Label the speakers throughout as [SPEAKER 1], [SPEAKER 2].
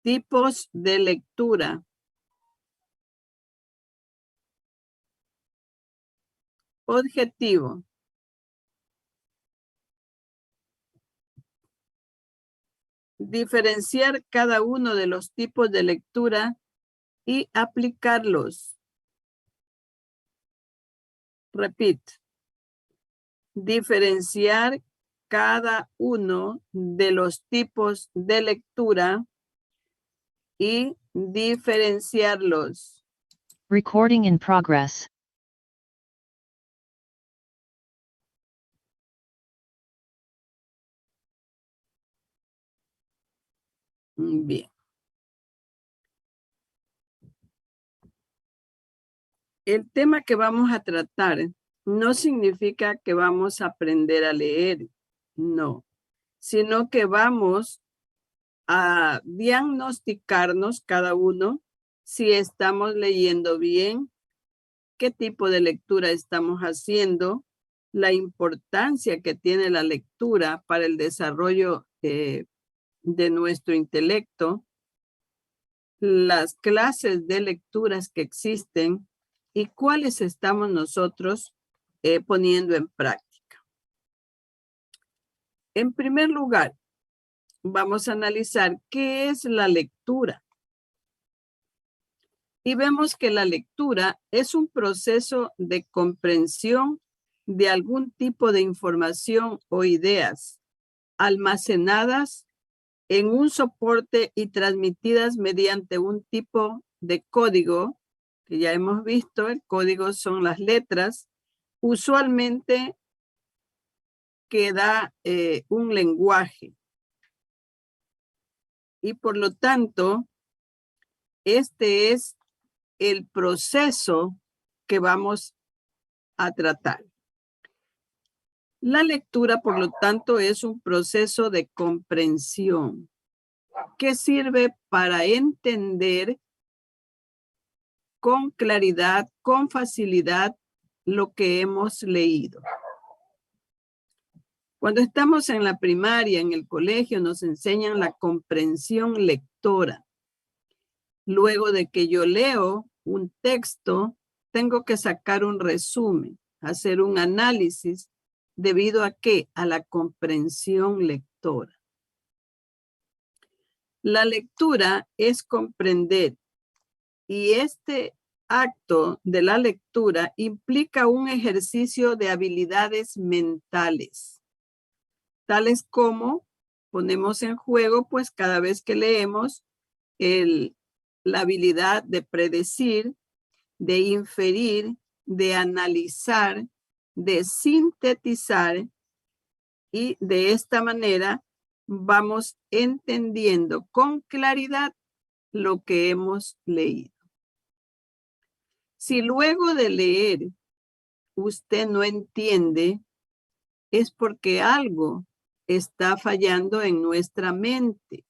[SPEAKER 1] Tipos de lectura. Objetivo. Diferenciar cada uno de los tipos de lectura y aplicarlos. Repito. Diferenciar cada uno de los tipos de lectura y diferenciarlos.
[SPEAKER 2] Recording in progress.
[SPEAKER 1] Bien. El tema que vamos a tratar no significa que vamos a aprender a leer, no, sino que vamos a diagnosticarnos cada uno si estamos leyendo bien, qué tipo de lectura estamos haciendo, la importancia que tiene la lectura para el desarrollo de nuestro intelecto, las clases de lecturas que existen y cuáles estamos nosotros poniendo en práctica. En primer lugar, vamos a analizar qué es la lectura. Y vemos que la lectura es un proceso de comprensión de algún tipo de información o ideas almacenadas en un soporte y transmitidas mediante un tipo de código, que ya hemos visto, el código son las letras, usualmente que da un lenguaje. Y por lo tanto, este es el proceso que vamos a tratar. La lectura, por lo tanto, es un proceso de comprensión que sirve para entender con claridad, con facilidad, lo que hemos leído. Cuando estamos en la primaria, en el colegio, nos enseñan la comprensión lectora. Luego de que yo leo un texto, tengo que sacar un resumen, hacer un análisis, ¿debido a qué? A la comprensión lectora. La lectura es comprender y este acto de la lectura implica un ejercicio de habilidades mentales, tales como ponemos en juego, pues cada vez que leemos, la habilidad de predecir, de inferir, de analizar, de sintetizar, y de esta manera vamos entendiendo con claridad lo que hemos leído. Si luego de leer usted no entiende, es porque algo está fallando en nuestra mente,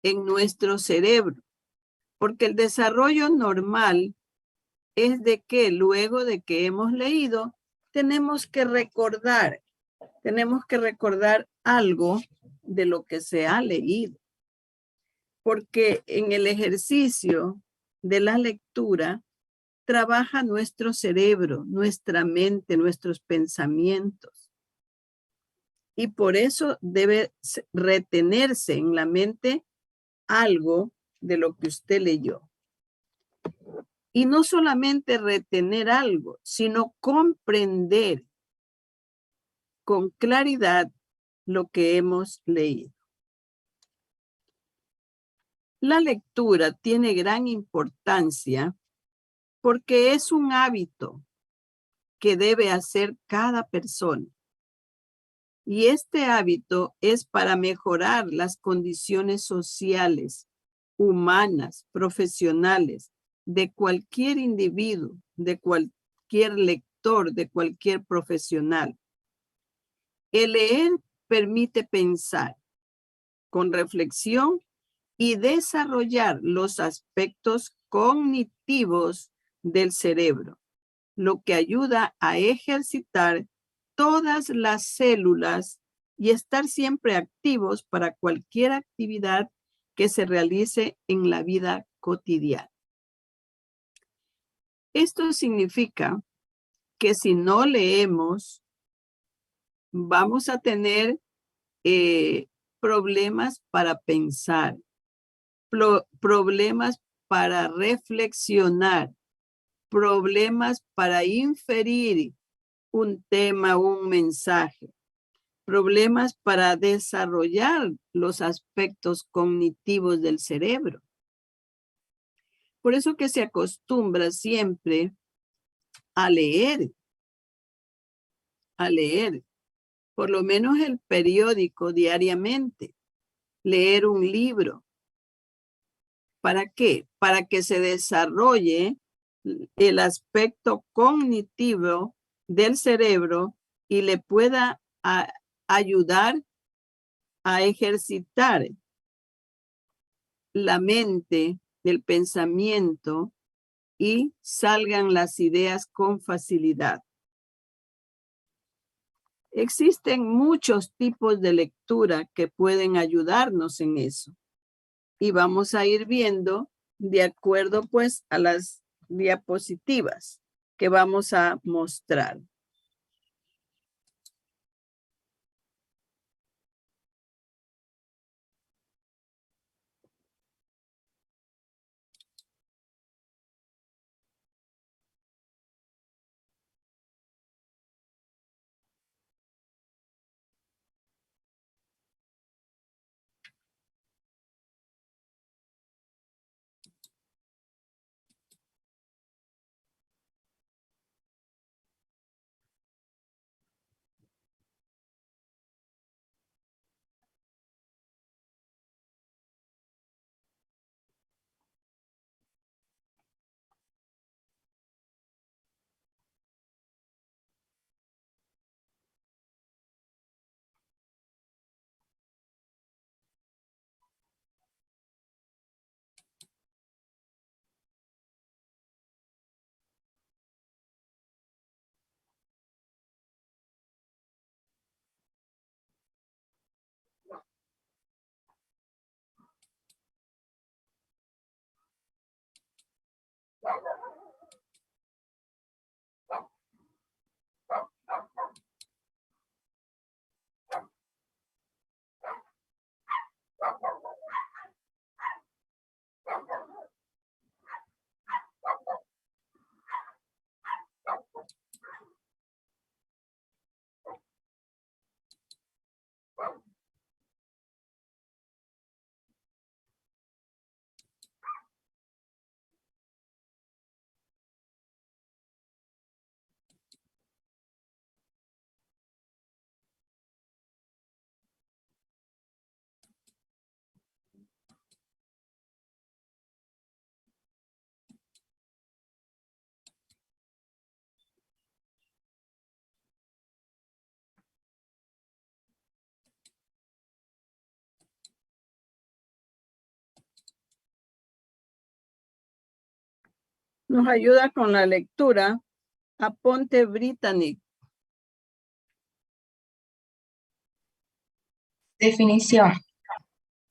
[SPEAKER 1] en nuestro cerebro, porque el desarrollo normal es de que luego de que hemos leído, tenemos que recordar algo de lo que se ha leído. Porque en el ejercicio de la lectura trabaja nuestro cerebro, nuestra mente, nuestros pensamientos. Y por eso debe retenerse en la mente algo de lo que usted leyó. Y no solamente retener algo, sino comprender con claridad lo que hemos leído. La lectura tiene gran importancia porque es un hábito que debe hacer cada persona. Y este hábito es para mejorar las condiciones sociales, humanas, profesionales, de cualquier individuo, de cualquier lector, de cualquier profesional. El leer permite pensar con reflexión y desarrollar los aspectos cognitivos del cerebro, lo que ayuda a ejercitar todas las células y estar siempre activos para cualquier actividad que se realice en la vida cotidiana. Esto significa que si no leemos, vamos a tener problemas para pensar, problemas para reflexionar, problemas para inferir un tema, un mensaje, problemas para desarrollar los aspectos cognitivos del cerebro. Por eso que se acostumbra siempre a leer, por lo menos el periódico diariamente, leer un libro. ¿Para qué? Para que se desarrolle el aspecto cognitivo del cerebro y le pueda ayudar a ejercitar la mente del pensamiento y salgan las ideas con facilidad. Existen muchos tipos de lectura que pueden ayudarnos en eso. Y vamos a ir viendo de acuerdo pues a las diapositivas que vamos a mostrar. Nos ayuda con la lectura Aponte Britannic.
[SPEAKER 3] Definición.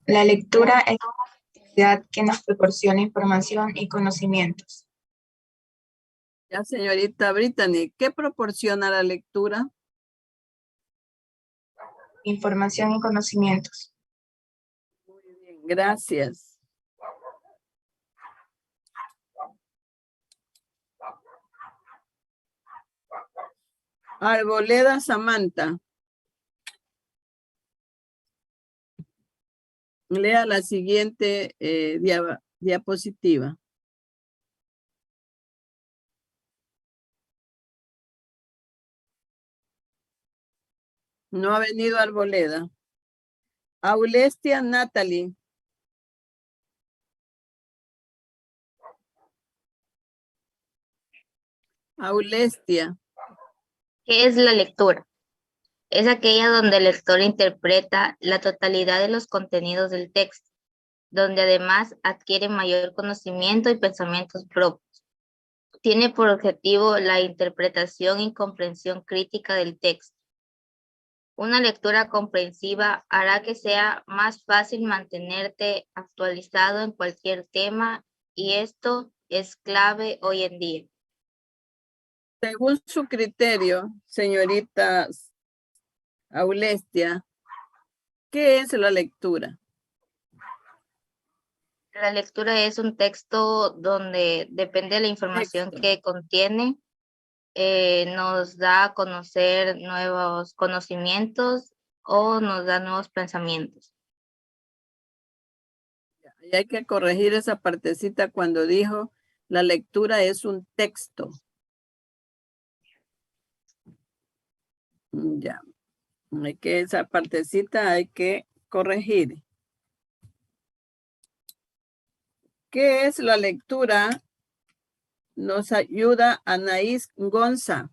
[SPEAKER 3] La lectura es una actividad que nos proporciona información y conocimientos.
[SPEAKER 1] Ya, señorita Brittany, ¿qué proporciona la lectura?
[SPEAKER 3] Información y conocimientos.
[SPEAKER 1] Muy bien, gracias. Arboleda Samantha. Lea la siguiente diapositiva. No ha venido Arboleda. Aulestia Natalie. Aulestia.
[SPEAKER 4] ¿Qué es la lectura? Es aquella donde el lector interpreta la totalidad de los contenidos del texto, donde además adquiere mayor conocimiento y pensamientos propios. Tiene por objetivo la interpretación y comprensión crítica del texto. Una lectura comprensiva hará que sea más fácil mantenerte actualizado en cualquier tema y esto es clave hoy en día.
[SPEAKER 1] Según su criterio, señorita Aulestia, ¿qué es la lectura?
[SPEAKER 4] La lectura es un texto donde depende de la información
[SPEAKER 1] Texto.
[SPEAKER 4] que contiene, nos da a conocer nuevos conocimientos o nos da nuevos pensamientos.
[SPEAKER 1] Y hay que corregir esa partecita cuando dijo la lectura es un texto. Ya. Esa partecita hay que corregir. ¿Qué es la lectura? Nos ayuda Anaís Gonza.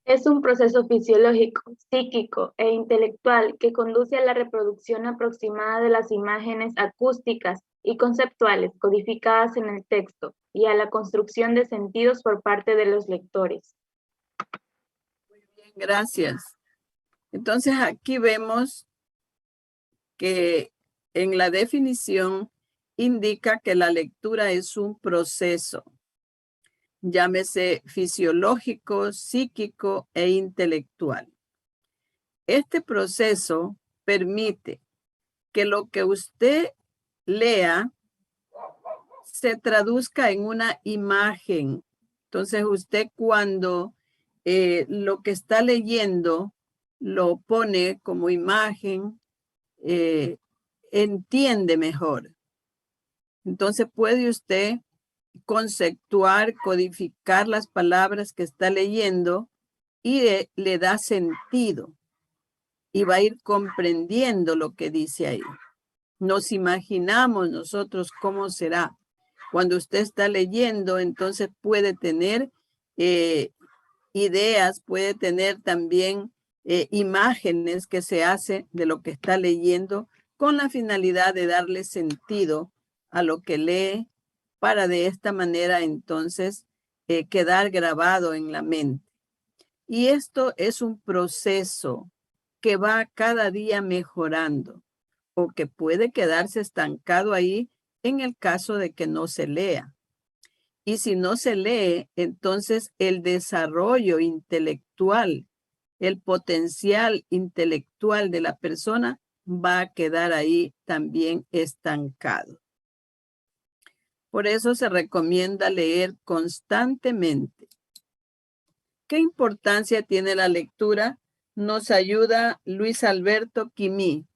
[SPEAKER 5] Es un proceso fisiológico, psíquico e intelectual que conduce a la reproducción aproximada de las imágenes acústicas y conceptuales codificadas en el texto y a la construcción de sentidos por parte de los lectores.
[SPEAKER 1] Muy bien, gracias. Entonces aquí vemos que en la definición indica que la lectura es un proceso, llámese fisiológico, psíquico e intelectual. Este proceso permite que lo que usted lea se traduzca en una imagen. Entonces usted cuando lo que está leyendo lo pone como imagen, entiende mejor. Entonces puede usted conceptuar, codificar las palabras que está leyendo y le da sentido y va a ir comprendiendo lo que dice ahí. Nos imaginamos nosotros cómo será. Cuando usted está leyendo, entonces puede tener ideas, puede tener también imágenes que se hace de lo que está leyendo con la finalidad de darle sentido a lo que lee para de esta manera entonces quedar grabado en la mente. Y esto es un proceso que va cada día mejorando o que puede quedarse estancado ahí en el caso de que no se lea. Y si no se lee, entonces el desarrollo intelectual, el potencial intelectual de la persona va a quedar ahí también estancado. Por eso se recomienda leer constantemente. ¿Qué importancia tiene la lectura? Nos ayuda Luis Alberto Quimí.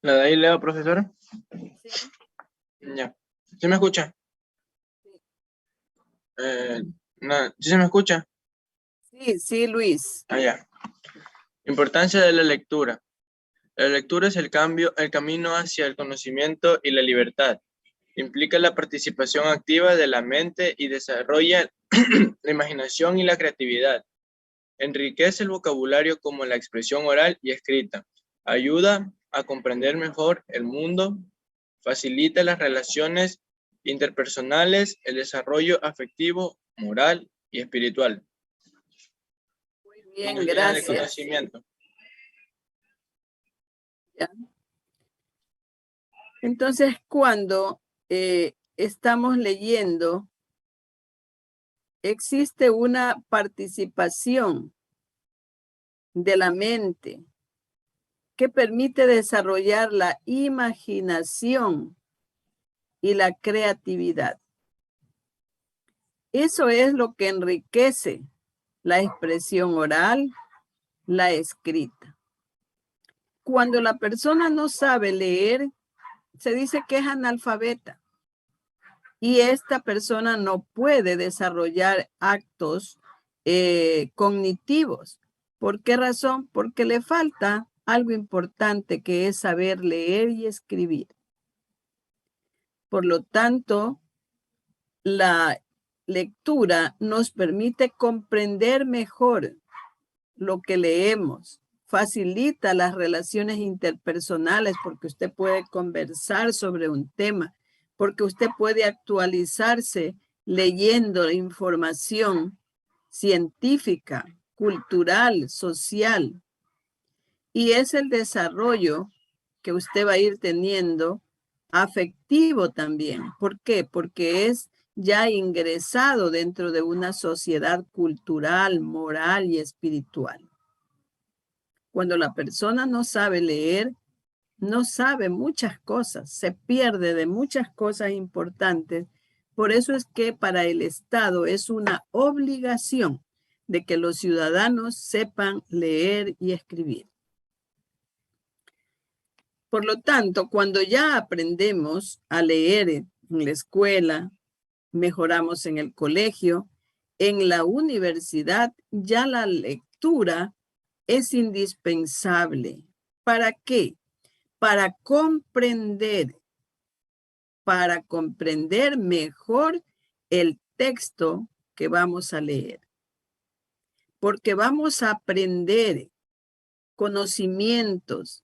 [SPEAKER 6] ¿La de ahí leo, profesor?
[SPEAKER 1] Sí.
[SPEAKER 6] Ya. ¿Sí me escucha? No, ¿sí se me escucha?
[SPEAKER 1] Sí, Luis.
[SPEAKER 6] Ya. Importancia de la lectura. La lectura es el camino hacia el conocimiento y la libertad. Implica la participación activa de la mente y desarrolla la imaginación y la creatividad. Enriquece el vocabulario como la expresión oral y escrita. Ayuda a comprender mejor el mundo. Facilita las relaciones interpersonales, el desarrollo afectivo, moral y espiritual.
[SPEAKER 1] Muy bien,
[SPEAKER 6] Inducción del
[SPEAKER 1] gracias.
[SPEAKER 6] conocimiento.
[SPEAKER 1] ¿Ya? Entonces, cuando estamos leyendo, existe una participación de la mente que permite desarrollar la imaginación y la creatividad. Eso es lo que enriquece la expresión oral, la escrita. Cuando la persona no sabe leer, se dice que es analfabeta. Y esta persona no puede desarrollar actos cognitivos. ¿Por qué razón? Porque le falta algo importante que es saber leer y escribir. Por lo tanto, la lectura nos permite comprender mejor lo que leemos, facilita las relaciones interpersonales porque usted puede conversar sobre un tema, porque usted puede actualizarse leyendo información científica, cultural, social. Y es el desarrollo que usted va a ir teniendo afectivo también. ¿Por qué? Porque es ya ingresado dentro de una sociedad cultural, moral y espiritual. Cuando la persona no sabe leer, no sabe muchas cosas, se pierde de muchas cosas importantes. Por eso es que para el Estado es una obligación de que los ciudadanos sepan leer y escribir. Por lo tanto, cuando ya aprendemos a leer en la escuela, mejoramos en el colegio, en la universidad, ya la lectura es indispensable. ¿Para qué? Para comprender mejor el texto que vamos a leer. Porque vamos a aprender conocimientos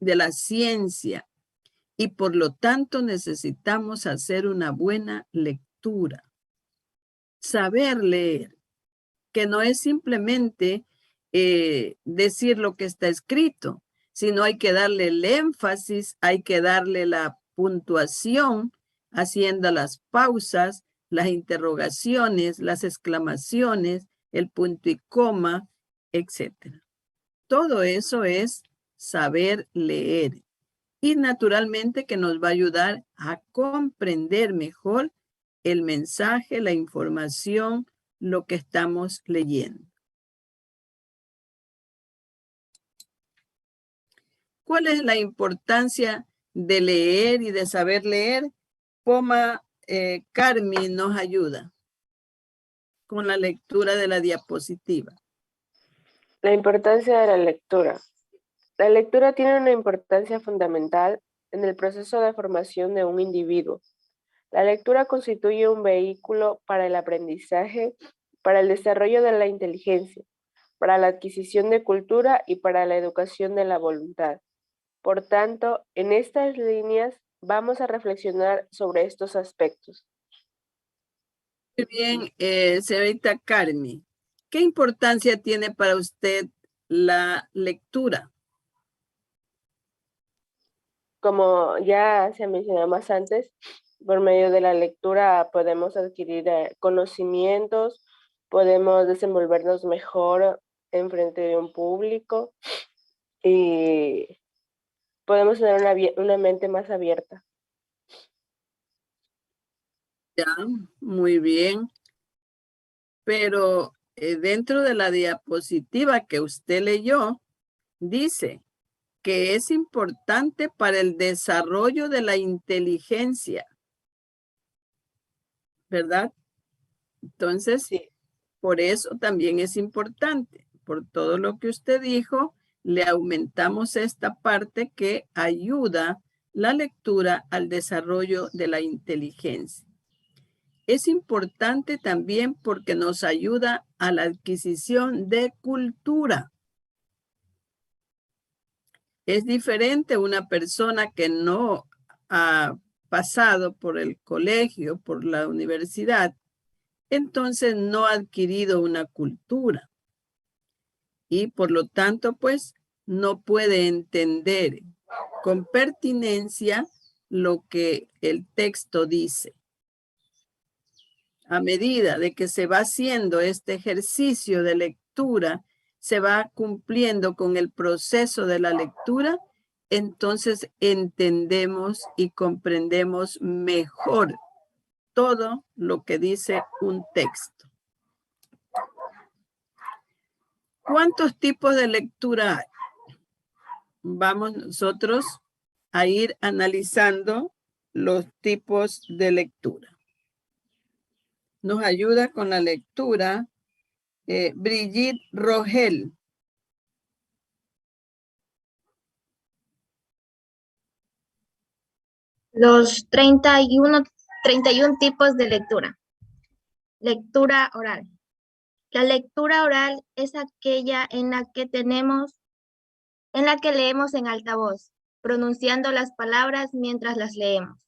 [SPEAKER 1] de la ciencia y por lo tanto necesitamos hacer una buena lectura. Saber leer, que no es simplemente decir lo que está escrito, sino hay que darle el énfasis, hay que darle la puntuación, haciendo las pausas, las interrogaciones, las exclamaciones, el punto y coma, etc. Todo eso es saber leer y naturalmente que nos va a ayudar a comprender mejor el mensaje, la información, lo que estamos leyendo. ¿Cuál es la importancia de leer y de saber leer? Poma Carmi nos ayuda con la lectura de la diapositiva.
[SPEAKER 7] La importancia de la lectura. La lectura tiene una importancia fundamental en el proceso de formación de un individuo. La lectura constituye un vehículo para el aprendizaje, para el desarrollo de la inteligencia, para la adquisición de cultura y para la educación de la voluntad. Por tanto, en estas líneas vamos a reflexionar sobre estos aspectos.
[SPEAKER 1] Muy bien, señorita Carmi. ¿Qué importancia tiene para usted la lectura?
[SPEAKER 7] Como ya se mencionó más antes, por medio de la lectura podemos adquirir conocimientos, podemos desenvolvernos mejor en frente de un público y podemos tener una mente más abierta.
[SPEAKER 1] Ya, muy bien. Pero dentro de la diapositiva que usted leyó, dice que es importante para el desarrollo de la inteligencia, ¿verdad? Entonces,
[SPEAKER 7] Sí.
[SPEAKER 1] por eso también es importante. Por todo lo que usted dijo, le aumentamos esta parte que ayuda la lectura al desarrollo de la inteligencia. Es importante también porque nos ayuda a la adquisición de cultura. Es diferente una persona que no ha pasado por el colegio, por la universidad, entonces no ha adquirido una cultura y por lo tanto pues no puede entender con pertinencia lo que el texto dice. A medida de que se va haciendo este ejercicio de lectura, se va cumpliendo con el proceso de la lectura, entonces entendemos y comprendemos mejor todo lo que dice un texto. ¿Cuántos tipos de lectura hay? Vamos nosotros a ir analizando los tipos de lectura. Nos ayuda con la lectura Brigitte Rogel.
[SPEAKER 8] Los 31 tipos de lectura. Lectura oral. La lectura oral es aquella en la que leemos en alta voz, pronunciando las palabras mientras las leemos.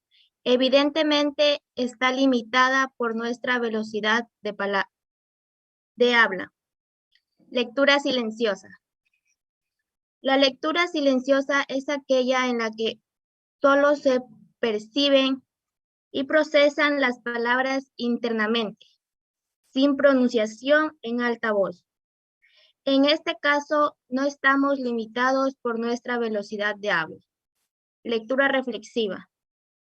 [SPEAKER 8] Evidentemente está limitada por nuestra velocidad de habla. Lectura silenciosa. La lectura silenciosa es aquella en la que solo se perciben y procesan las palabras internamente, sin pronunciación en alta voz. En este caso, no estamos limitados por nuestra velocidad de habla. Lectura reflexiva.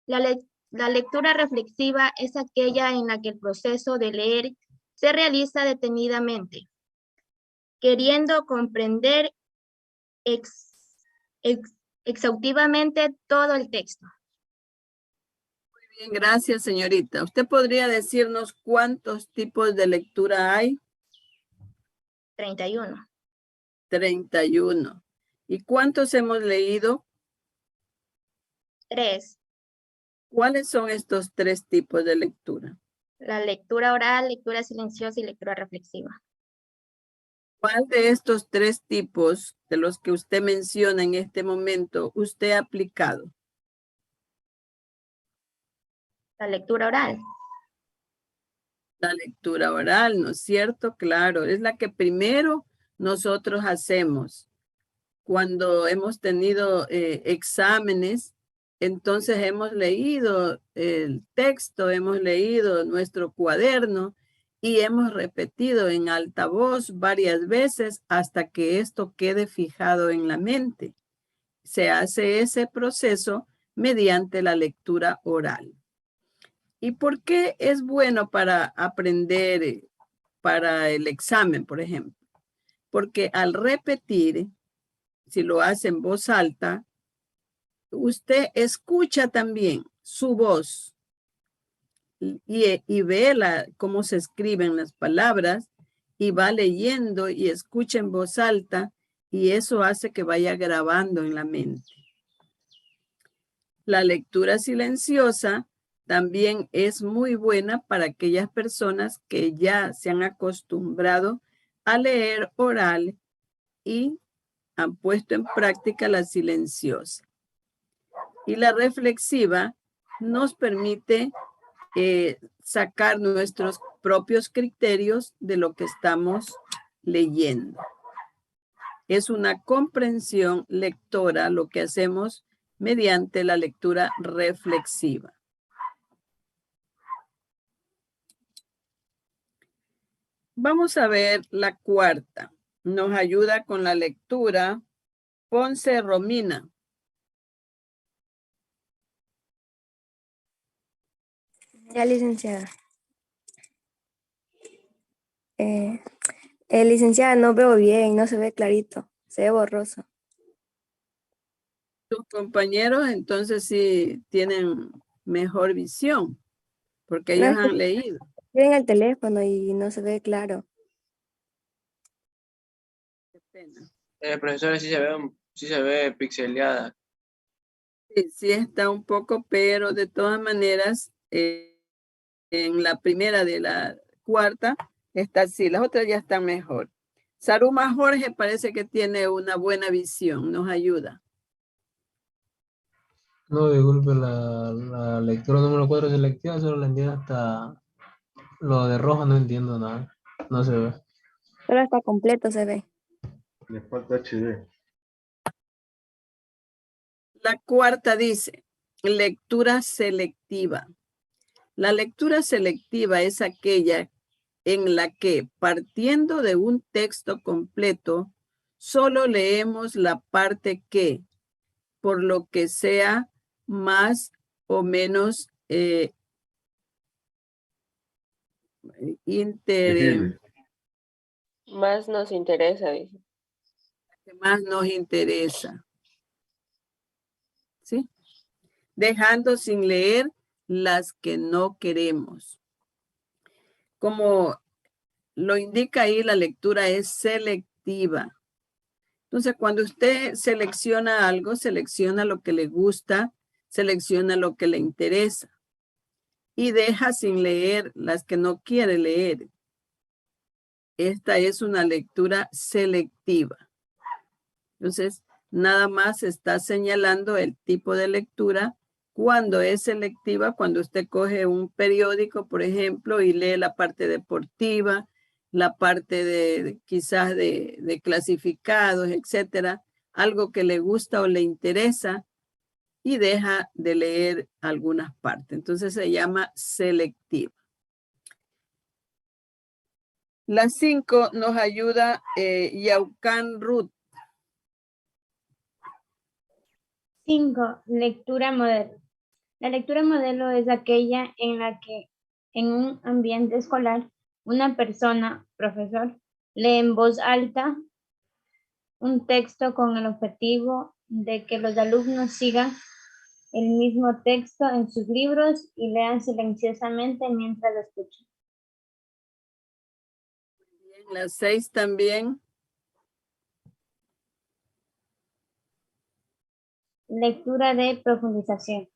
[SPEAKER 8] La lectura reflexiva es aquella en la que el proceso de leer se realiza detenidamente, queriendo comprender exhaustivamente todo el texto.
[SPEAKER 1] Bien, gracias, señorita. ¿Usted podría decirnos cuántos tipos de lectura hay?
[SPEAKER 8] 31.
[SPEAKER 1] 31. ¿Y cuántos hemos leído?
[SPEAKER 8] 3.
[SPEAKER 1] ¿Cuáles son estos 3 tipos de lectura?
[SPEAKER 8] La lectura oral, lectura silenciosa y lectura reflexiva.
[SPEAKER 1] ¿Cuál de estos 3 tipos de los que usted menciona en este momento usted ha aplicado?
[SPEAKER 8] La lectura oral.
[SPEAKER 1] La lectura oral, ¿no es cierto? Claro, es la que primero nosotros hacemos. Cuando hemos tenido exámenes, entonces hemos leído el texto, hemos leído nuestro cuaderno y hemos repetido en alta voz varias veces hasta que esto quede fijado en la mente. Se hace ese proceso mediante la lectura oral. ¿Y por qué es bueno para aprender para el examen, por ejemplo? Porque al repetir, si lo hace en voz alta, usted escucha también su voz y ve cómo se escriben las palabras y va leyendo y escucha en voz alta y eso hace que vaya grabando en la mente. La lectura silenciosa también es muy buena para aquellas personas que ya se han acostumbrado a leer oral y han puesto en práctica la silenciosa. Y la reflexiva nos permite sacar nuestros propios criterios de lo que estamos leyendo. Es una comprensión lectora lo que hacemos mediante la lectura reflexiva. Vamos a ver la cuarta. Nos ayuda con la lectura Ponce Romina.
[SPEAKER 9] Ya, licenciada. Licenciada, no veo bien, no se ve clarito, se ve borroso.
[SPEAKER 1] Tus compañeros entonces sí tienen mejor visión, porque ellos han leído.
[SPEAKER 9] Tienen el teléfono y no se ve claro.
[SPEAKER 1] Qué pena.
[SPEAKER 6] Profesora, sí se ve pixeleada.
[SPEAKER 1] Sí está un poco, pero de todas maneras, en la primera de la cuarta está así, las otras ya están mejor. Saruma Jorge parece que tiene una buena visión, nos ayuda.
[SPEAKER 10] No, disculpe, la lectura número 4 selectiva, solo la entiendo hasta lo de rojo, no entiendo nada, no se ve.
[SPEAKER 9] Solo está completo, se ve.
[SPEAKER 11] Le falta HD.
[SPEAKER 1] La cuarta dice, lectura selectiva. La lectura selectiva es aquella en la que, partiendo de un texto completo, solo leemos la parte que, por lo que sea más o menos
[SPEAKER 7] Más nos interesa, dice.
[SPEAKER 1] Que más nos interesa. ¿Sí? Dejando sin leer las que no queremos. Como lo indica ahí, la lectura es selectiva. Entonces, cuando usted selecciona algo, selecciona lo que le gusta, selecciona lo que le interesa y deja sin leer las que no quiere leer. Esta es una lectura selectiva. Entonces, nada más está señalando el tipo de lectura Cuando es selectiva, cuando usted coge un periódico, por ejemplo, y lee la parte deportiva, la parte quizás de clasificados, etcétera, algo que le gusta o le interesa y deja de leer algunas partes. Entonces se llama selectiva. La 5 nos ayuda Yaucan Ruth.
[SPEAKER 8] 5. Lectura modelo. La lectura modelo es aquella en la que en un ambiente escolar una persona, profesor, lee en voz alta un texto con el objetivo de que los alumnos sigan el mismo texto en sus libros y lean silenciosamente mientras lo escuchan.
[SPEAKER 1] La 6 también.
[SPEAKER 8] Lectura de profundización.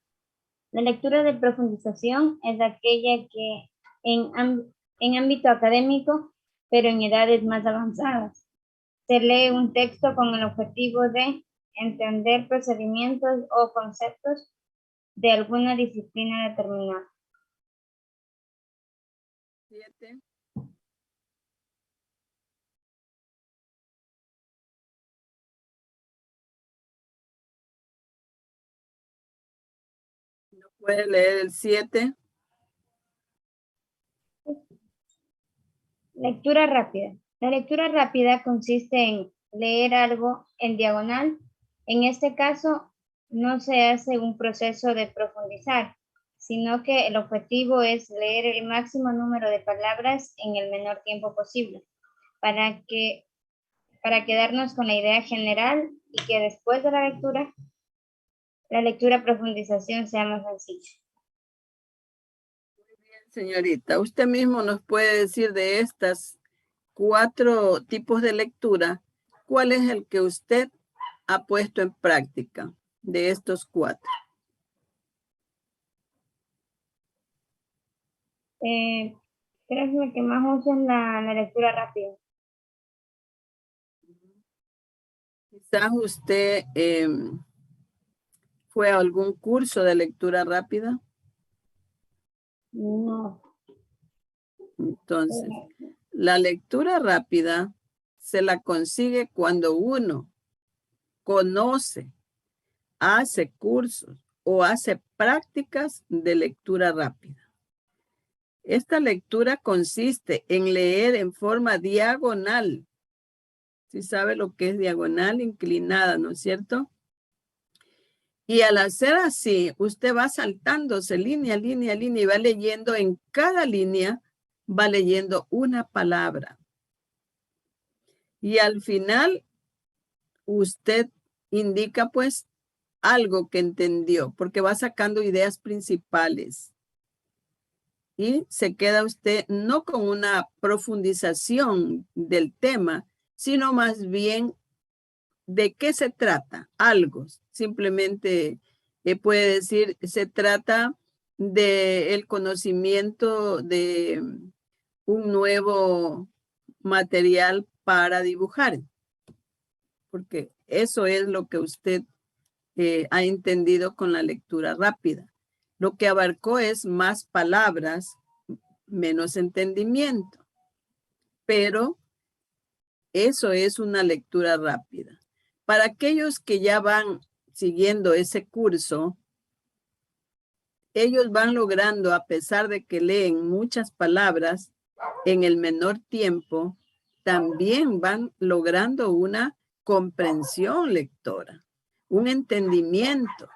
[SPEAKER 8] La lectura de profundización es aquella que en ámbito académico, pero en edades más avanzadas, se lee un texto con el objetivo de entender procedimientos o conceptos de alguna disciplina determinada.
[SPEAKER 1] 7. ¿No puede leer el 7?
[SPEAKER 8] Lectura rápida. La lectura rápida consiste en leer algo en diagonal. En este caso, no se hace un proceso de profundizar, sino que el objetivo es leer el máximo número de palabras en el menor tiempo posible, para quedarnos con la idea general y que después de la lectura profundización sea más sencilla.
[SPEAKER 1] Señorita, usted mismo nos puede decir de estas 4 tipos de lectura, ¿cuál es el que usted ha puesto en práctica de estos 4?
[SPEAKER 8] Creo que el que más uso es la lectura rápida.
[SPEAKER 1] Quizás usted fue a algún curso de lectura rápida.
[SPEAKER 8] No.
[SPEAKER 1] Entonces, la lectura rápida se la consigue cuando uno conoce, hace cursos o hace prácticas de lectura rápida. Esta lectura consiste en leer en forma diagonal. ¿Sí sabe lo que es diagonal? Inclinada, ¿no es cierto? Y al hacer así, usted va saltándose línea, línea, línea y va leyendo en cada línea, va leyendo una palabra. Y al final, usted indica pues algo que entendió, porque va sacando ideas principales. Y se queda usted no con una profundización del tema, sino más bien de qué se trata, algo. Simplemente puede decir, se trata del conocimiento de un nuevo material para dibujar, porque eso es lo que usted ha entendido con la lectura rápida. Lo que abarcó es más palabras, menos entendimiento, pero eso es una lectura rápida. Para aquellos que ya van siguiendo ese curso, ellos van logrando, a pesar de que leen muchas palabras en el menor tiempo, también van logrando una comprensión lectora, un entendimiento.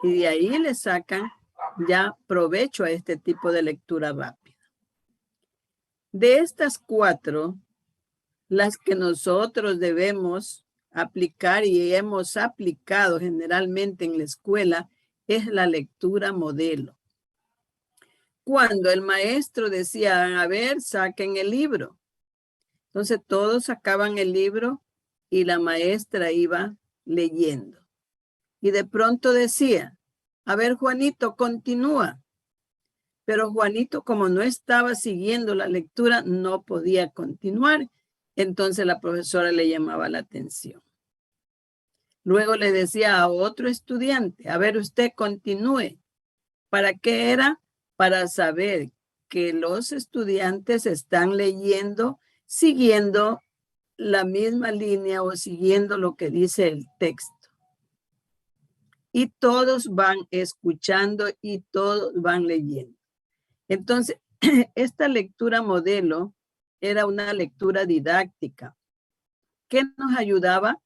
[SPEAKER 1] Y de ahí le sacan ya provecho a este tipo de lectura rápida. De estas 4, las que nosotros debemos aplicar y hemos aplicado generalmente en la escuela es la lectura modelo. Cuando el maestro decía, a ver, saquen el libro. Entonces todos sacaban el libro y la maestra iba leyendo. Y de pronto decía, a ver, Juanito, continúa. Pero Juanito, como no estaba siguiendo la lectura, no podía continuar. Entonces la profesora le llamaba la atención. Luego le decía a otro estudiante, a ver, usted continúe. ¿Para qué era? Para saber que los estudiantes están leyendo, siguiendo la misma línea o siguiendo lo que dice el texto. Y todos van escuchando y todos van leyendo. Entonces, esta lectura modelo era una lectura didáctica que nos ayudaba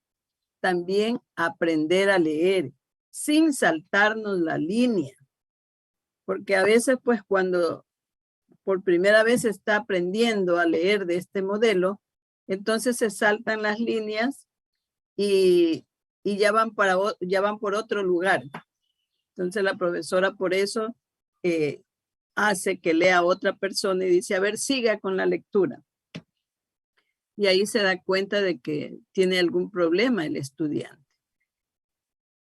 [SPEAKER 1] también a aprender a leer sin saltarnos la línea. Porque a veces, pues, cuando por primera vez está aprendiendo a leer de este modelo, entonces se saltan las líneas y ya van por otro lugar. Entonces la profesora por eso hace que lea a otra persona y dice, a ver, siga con la lectura. Y ahí se da cuenta de que tiene algún problema el estudiante.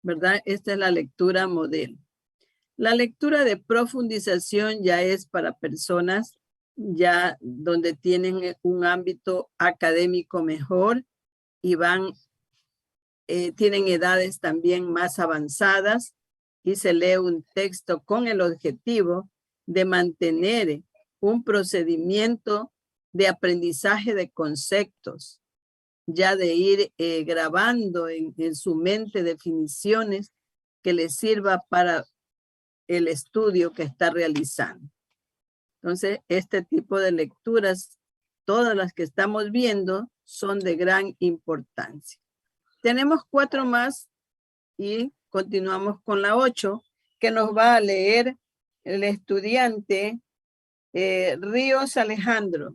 [SPEAKER 1] ¿Verdad? Esta es la lectura modelo. La lectura de profundización ya es para personas ya donde tienen un ámbito académico mejor y tienen edades también más avanzadas y se lee un texto con el objetivo de mantener un procedimiento de aprendizaje de conceptos, ya de ir grabando en su mente definiciones que les sirva para el estudio que está realizando. Entonces, este tipo de lecturas, todas las que estamos viendo, son de gran importancia. Tenemos 4 más y continuamos con la 8, que nos va a leer el estudiante Ríos Alejandro.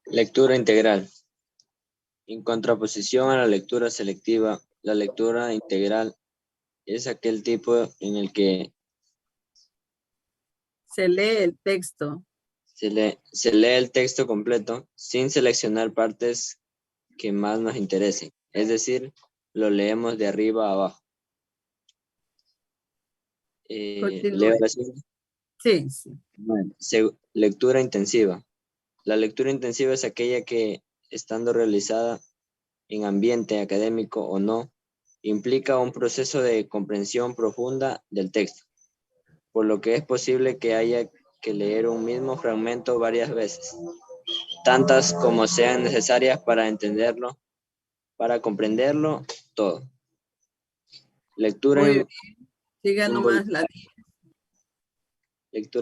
[SPEAKER 12] Lectura integral. En contraposición a la lectura selectiva, la lectura integral es aquel tipo en el que
[SPEAKER 1] se lee el texto.
[SPEAKER 12] Se lee el texto completo sin seleccionar partes que más nos interesen. Es decir, lo leemos de arriba a abajo. ¿Leo la siguiente?
[SPEAKER 1] Sí, sí.
[SPEAKER 12] Bueno, lectura intensiva. La lectura intensiva es aquella que, estando realizada en ambiente académico o no, implica un proceso de comprensión profunda del texto, por lo que es posible que haya que leer un mismo fragmento varias veces, tantas como sean necesarias para entenderlo, para comprenderlo todo. Lectura Lectura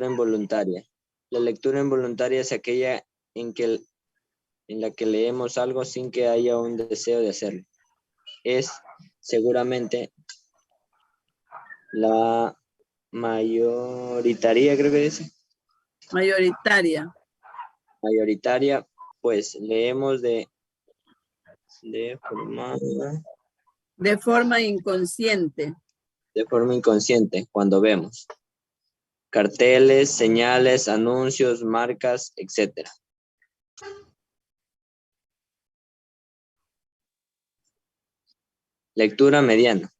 [SPEAKER 12] involuntaria. La lectura involuntaria es aquella en la que leemos algo sin que haya un deseo de hacerlo. Es seguramente la mayoritaria, creo que dice.
[SPEAKER 1] Mayoritaria.
[SPEAKER 12] Mayoritaria, pues leemos de
[SPEAKER 1] forma inconsciente.
[SPEAKER 12] De forma inconsciente, cuando vemos carteles, señales, anuncios, marcas, etc. Lectura mediana.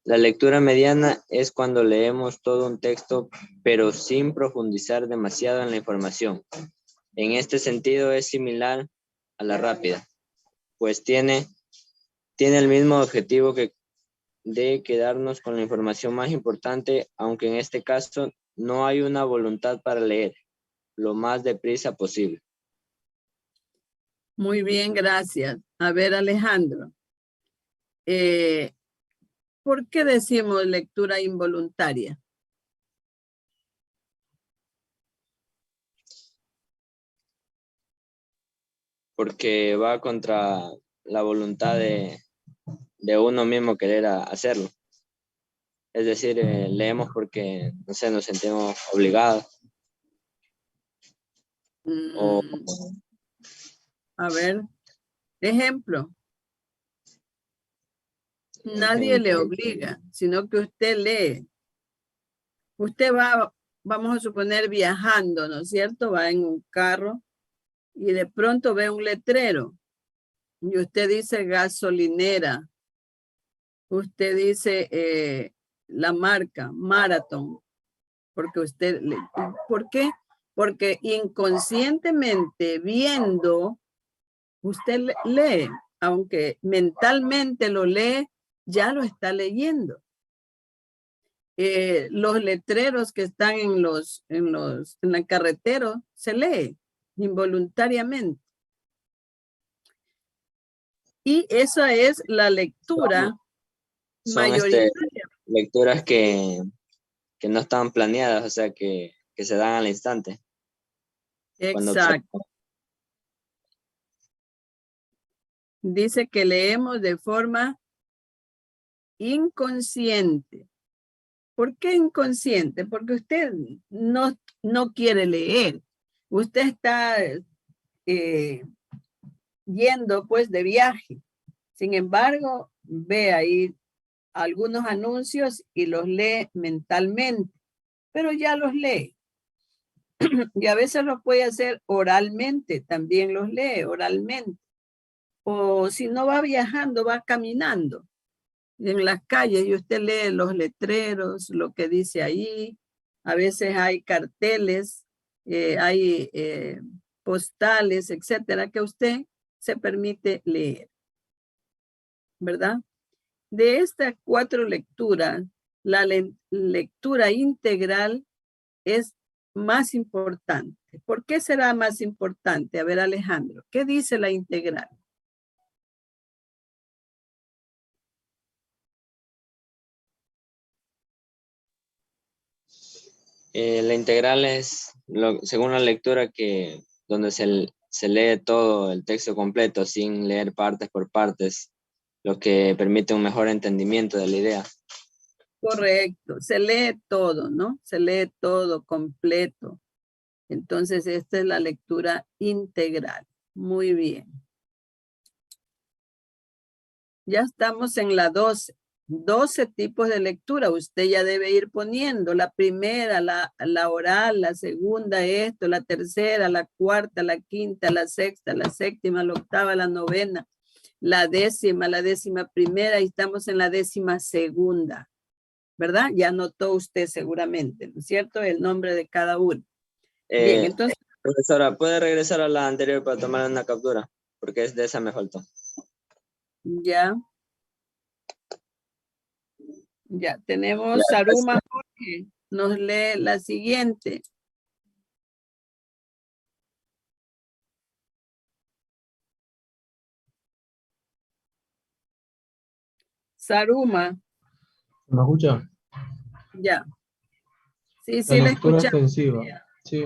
[SPEAKER 12] La lectura mediana es cuando leemos todo un texto, pero sin profundizar demasiado en la información. En este sentido es similar a la rápida, pues tiene el mismo objetivo de quedarnos con la información más importante, aunque en este caso no hay una voluntad para leer lo más deprisa posible.
[SPEAKER 1] Muy bien, gracias. A ver, Alejandro. ¿Por qué decimos lectura involuntaria?
[SPEAKER 12] Porque va contra la voluntad de uno mismo querer hacerlo. Es decir, leemos porque, no sé, nos sentimos obligados.
[SPEAKER 1] A ver, ejemplo. Nadie le obliga, sino que usted lee. Usted va, vamos a suponer, viajando, ¿no es cierto? Va en un carro y de pronto ve un letrero y usted dice gasolinera. Usted dice la marca, Marathon, porque usted, ¿por qué? Porque inconscientemente viendo, usted lee, aunque mentalmente lo lee, ya lo está leyendo. Los letreros que están en la carretera se lee involuntariamente. Y esa es la lectura
[SPEAKER 12] Son
[SPEAKER 1] mayoritaria.
[SPEAKER 12] lecturas que no están planeadas, o sea, que se dan al instante. Cuando
[SPEAKER 1] Exacto. Dice que leemos de forma inconsciente. ¿Por qué inconsciente? Porque usted no quiere leer. Usted está yendo pues de viaje. Sin embargo, ve ahí algunos anuncios y los lee mentalmente, pero ya los lee. Y a veces los puede hacer oralmente, también los lee oralmente. O si no va viajando, va caminando en las calles y usted lee los letreros, lo que dice ahí. A veces hay carteles, hay postales, etcétera, que usted se permite leer, ¿verdad? De estas 4 lecturas, la lectura integral es más importante. ¿Por qué será más importante? A ver, Alejandro, ¿qué dice la integral?
[SPEAKER 12] La integral es, según la lectura, donde se lee todo el texto completo sin leer partes por partes, lo que permite un mejor entendimiento de la idea.
[SPEAKER 1] Correcto, se lee todo, ¿no? Se lee todo completo. Entonces, esta es la lectura integral. Muy bien. Ya estamos en la 12. 12 tipos de lectura. Usted ya debe ir poniendo la primera, la oral, la segunda, esto, la tercera, la cuarta, la quinta, la sexta, la séptima, la octava, la novena, la 10ª primera y estamos en la 12ª. ¿Verdad? Ya anotó usted seguramente, ¿no es cierto? El nombre de cada uno. Bien, entonces.
[SPEAKER 12] Profesora, ¿puede regresar a la anterior para tomar una captura? Porque es de esa me faltó.
[SPEAKER 1] Ya. Ya, tenemos Saruma Jorge. Nos lee la siguiente. Saruma.
[SPEAKER 10] ¿Me escucha?
[SPEAKER 1] Ya. Sí,
[SPEAKER 10] La
[SPEAKER 1] sí, la
[SPEAKER 10] lectura
[SPEAKER 1] escuchamos.
[SPEAKER 10] extensiva. Sí,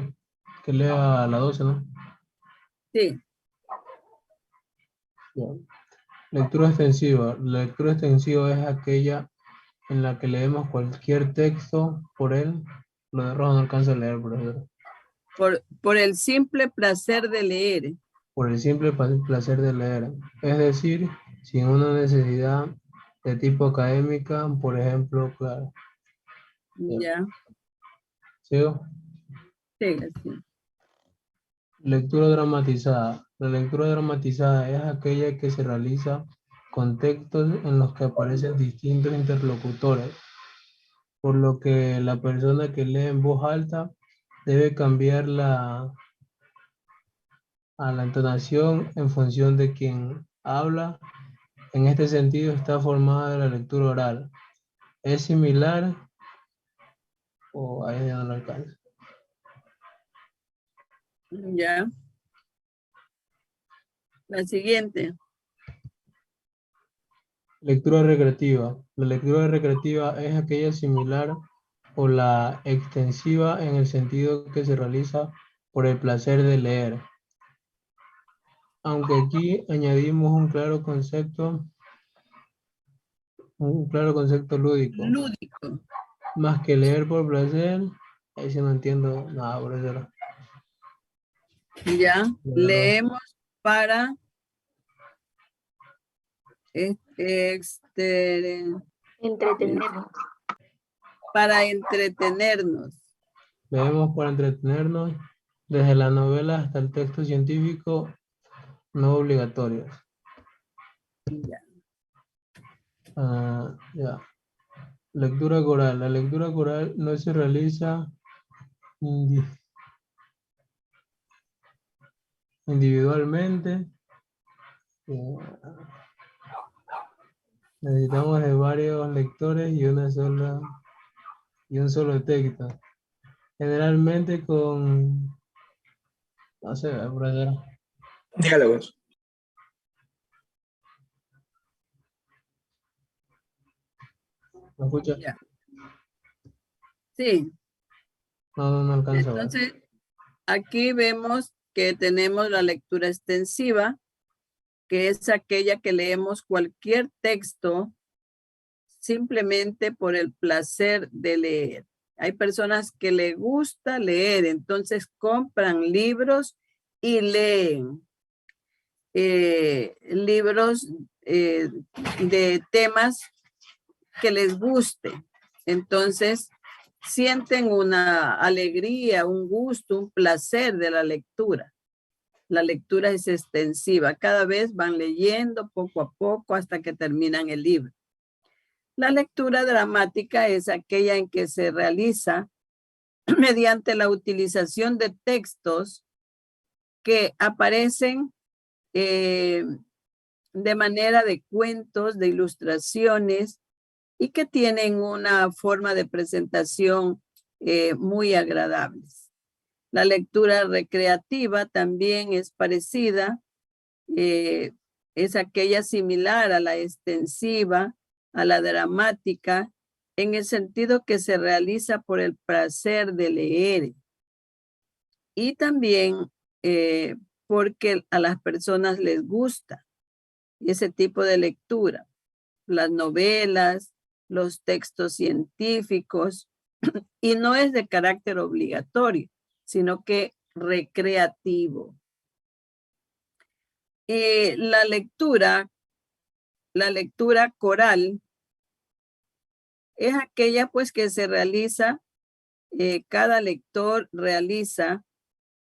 [SPEAKER 10] que lea la 12, ¿no?
[SPEAKER 1] Sí.
[SPEAKER 10] Ya. Lectura extensiva. La lectura extensiva es aquella en la que leemos cualquier texto por él. Lo de rojo no alcanza a leer, por ejemplo.
[SPEAKER 1] Por el simple placer de leer.
[SPEAKER 10] Por el simple placer de leer. Es decir, sin una necesidad de tipo académica, por ejemplo, claro.
[SPEAKER 1] Ya.
[SPEAKER 10] ¿Sigo?
[SPEAKER 1] Sí, sí.
[SPEAKER 10] Lectura dramatizada. La lectura dramatizada es aquella que se realiza con textos en los que aparecen distintos interlocutores, por lo que la persona que lee en voz alta debe cambiar a la entonación en función de quien habla. En este sentido está formada la lectura oral. ¿Es similar o ahí ya no lo alcanza?
[SPEAKER 1] Ya. La siguiente.
[SPEAKER 10] Lectura recreativa. La lectura recreativa es aquella similar o la extensiva en el sentido que se realiza por el placer de leer. Aunque aquí añadimos un claro concepto lúdico.
[SPEAKER 1] Lúdico.
[SPEAKER 10] Más que leer por placer, ahí sí no entiendo nada, por eso.
[SPEAKER 1] Ya. Leemos para
[SPEAKER 5] Entretenernos.
[SPEAKER 1] Para entretenernos.
[SPEAKER 10] Leemos para entretenernos desde la novela hasta el texto científico no obligatorio.
[SPEAKER 1] Ya.
[SPEAKER 10] Ya. Lectura coral. La lectura coral no se realiza individualmente, Necesitamos de varios lectores y un solo texto. Generalmente con, no sé, profesora.
[SPEAKER 13] Diálogos.
[SPEAKER 10] ¿Me escucha?
[SPEAKER 1] Ya. Sí.
[SPEAKER 10] No alcanzo a ver.
[SPEAKER 1] Entonces, aquí vemos que tenemos la lectura extensiva, que es aquella que leemos cualquier texto simplemente por el placer de leer. Hay personas que les gusta leer, entonces compran libros y leen libros de temas que les guste. Entonces, sienten una alegría, un gusto, un placer de la lectura. La lectura es extensiva. Cada vez van leyendo poco a poco hasta que terminan el libro. La lectura dramática es aquella en que se realiza mediante la utilización de textos que aparecen de manera de cuentos, de ilustraciones y que tienen una forma de presentación muy agradable. La lectura recreativa también es parecida, es aquella similar a la extensiva, a la dramática, en el sentido que se realiza por el placer de leer. Y también porque a las personas les gusta ese tipo de lectura. Las novelas, los textos científicos, y no es de carácter obligatorio, sino que recreativo. La lectura coral es aquella pues que se realiza, cada lector realiza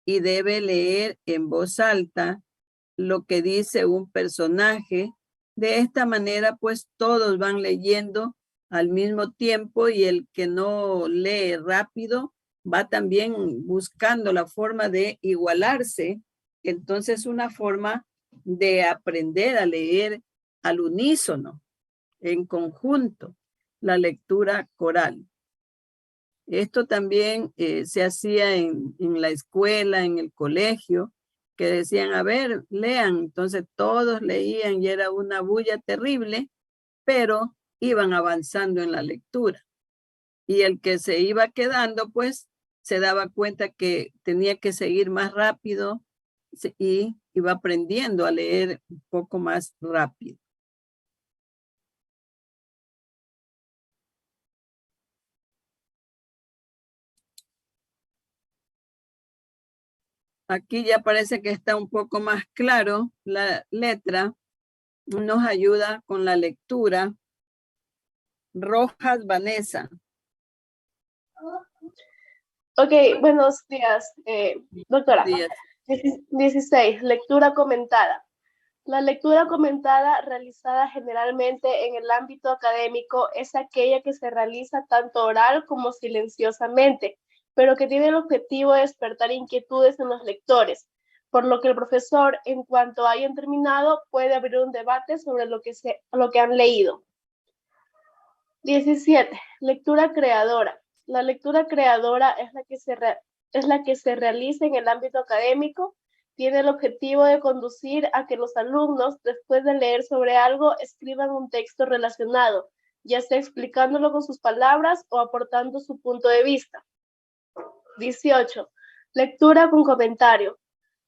[SPEAKER 1] y debe leer en voz alta lo que dice un personaje. De esta manera pues todos van leyendo al mismo tiempo y el que no lee rápido va también buscando la forma de igualarse. Entonces una forma de aprender a leer al unísono, en conjunto, la lectura coral. Esto también se hacía en la escuela, en el colegio, que decían, a ver, lean. Entonces todos leían y era una bulla terrible, pero iban avanzando en la lectura. Y el que se iba quedando, pues, se daba cuenta que tenía que seguir más rápido y iba aprendiendo a leer un poco más rápido. Aquí ya parece que está un poco más claro la letra. Nos ayuda con la lectura. Rojas Vanessa.
[SPEAKER 14] Ok, buenos días, doctora.
[SPEAKER 1] Días.
[SPEAKER 14] 16, lectura comentada. La lectura comentada realizada generalmente en el ámbito académico es aquella que se realiza tanto oral como silenciosamente, pero que tiene el objetivo de despertar inquietudes en los lectores, por lo que el profesor, en cuanto hayan terminado, puede abrir un debate sobre lo que han leído. 17. Lectura creadora. La lectura creadora es la que se realiza en el ámbito académico. Tiene el objetivo de conducir a que los alumnos, después de leer sobre algo, escriban un texto relacionado, ya sea explicándolo con sus palabras o aportando su punto de vista. 18. Lectura con comentario.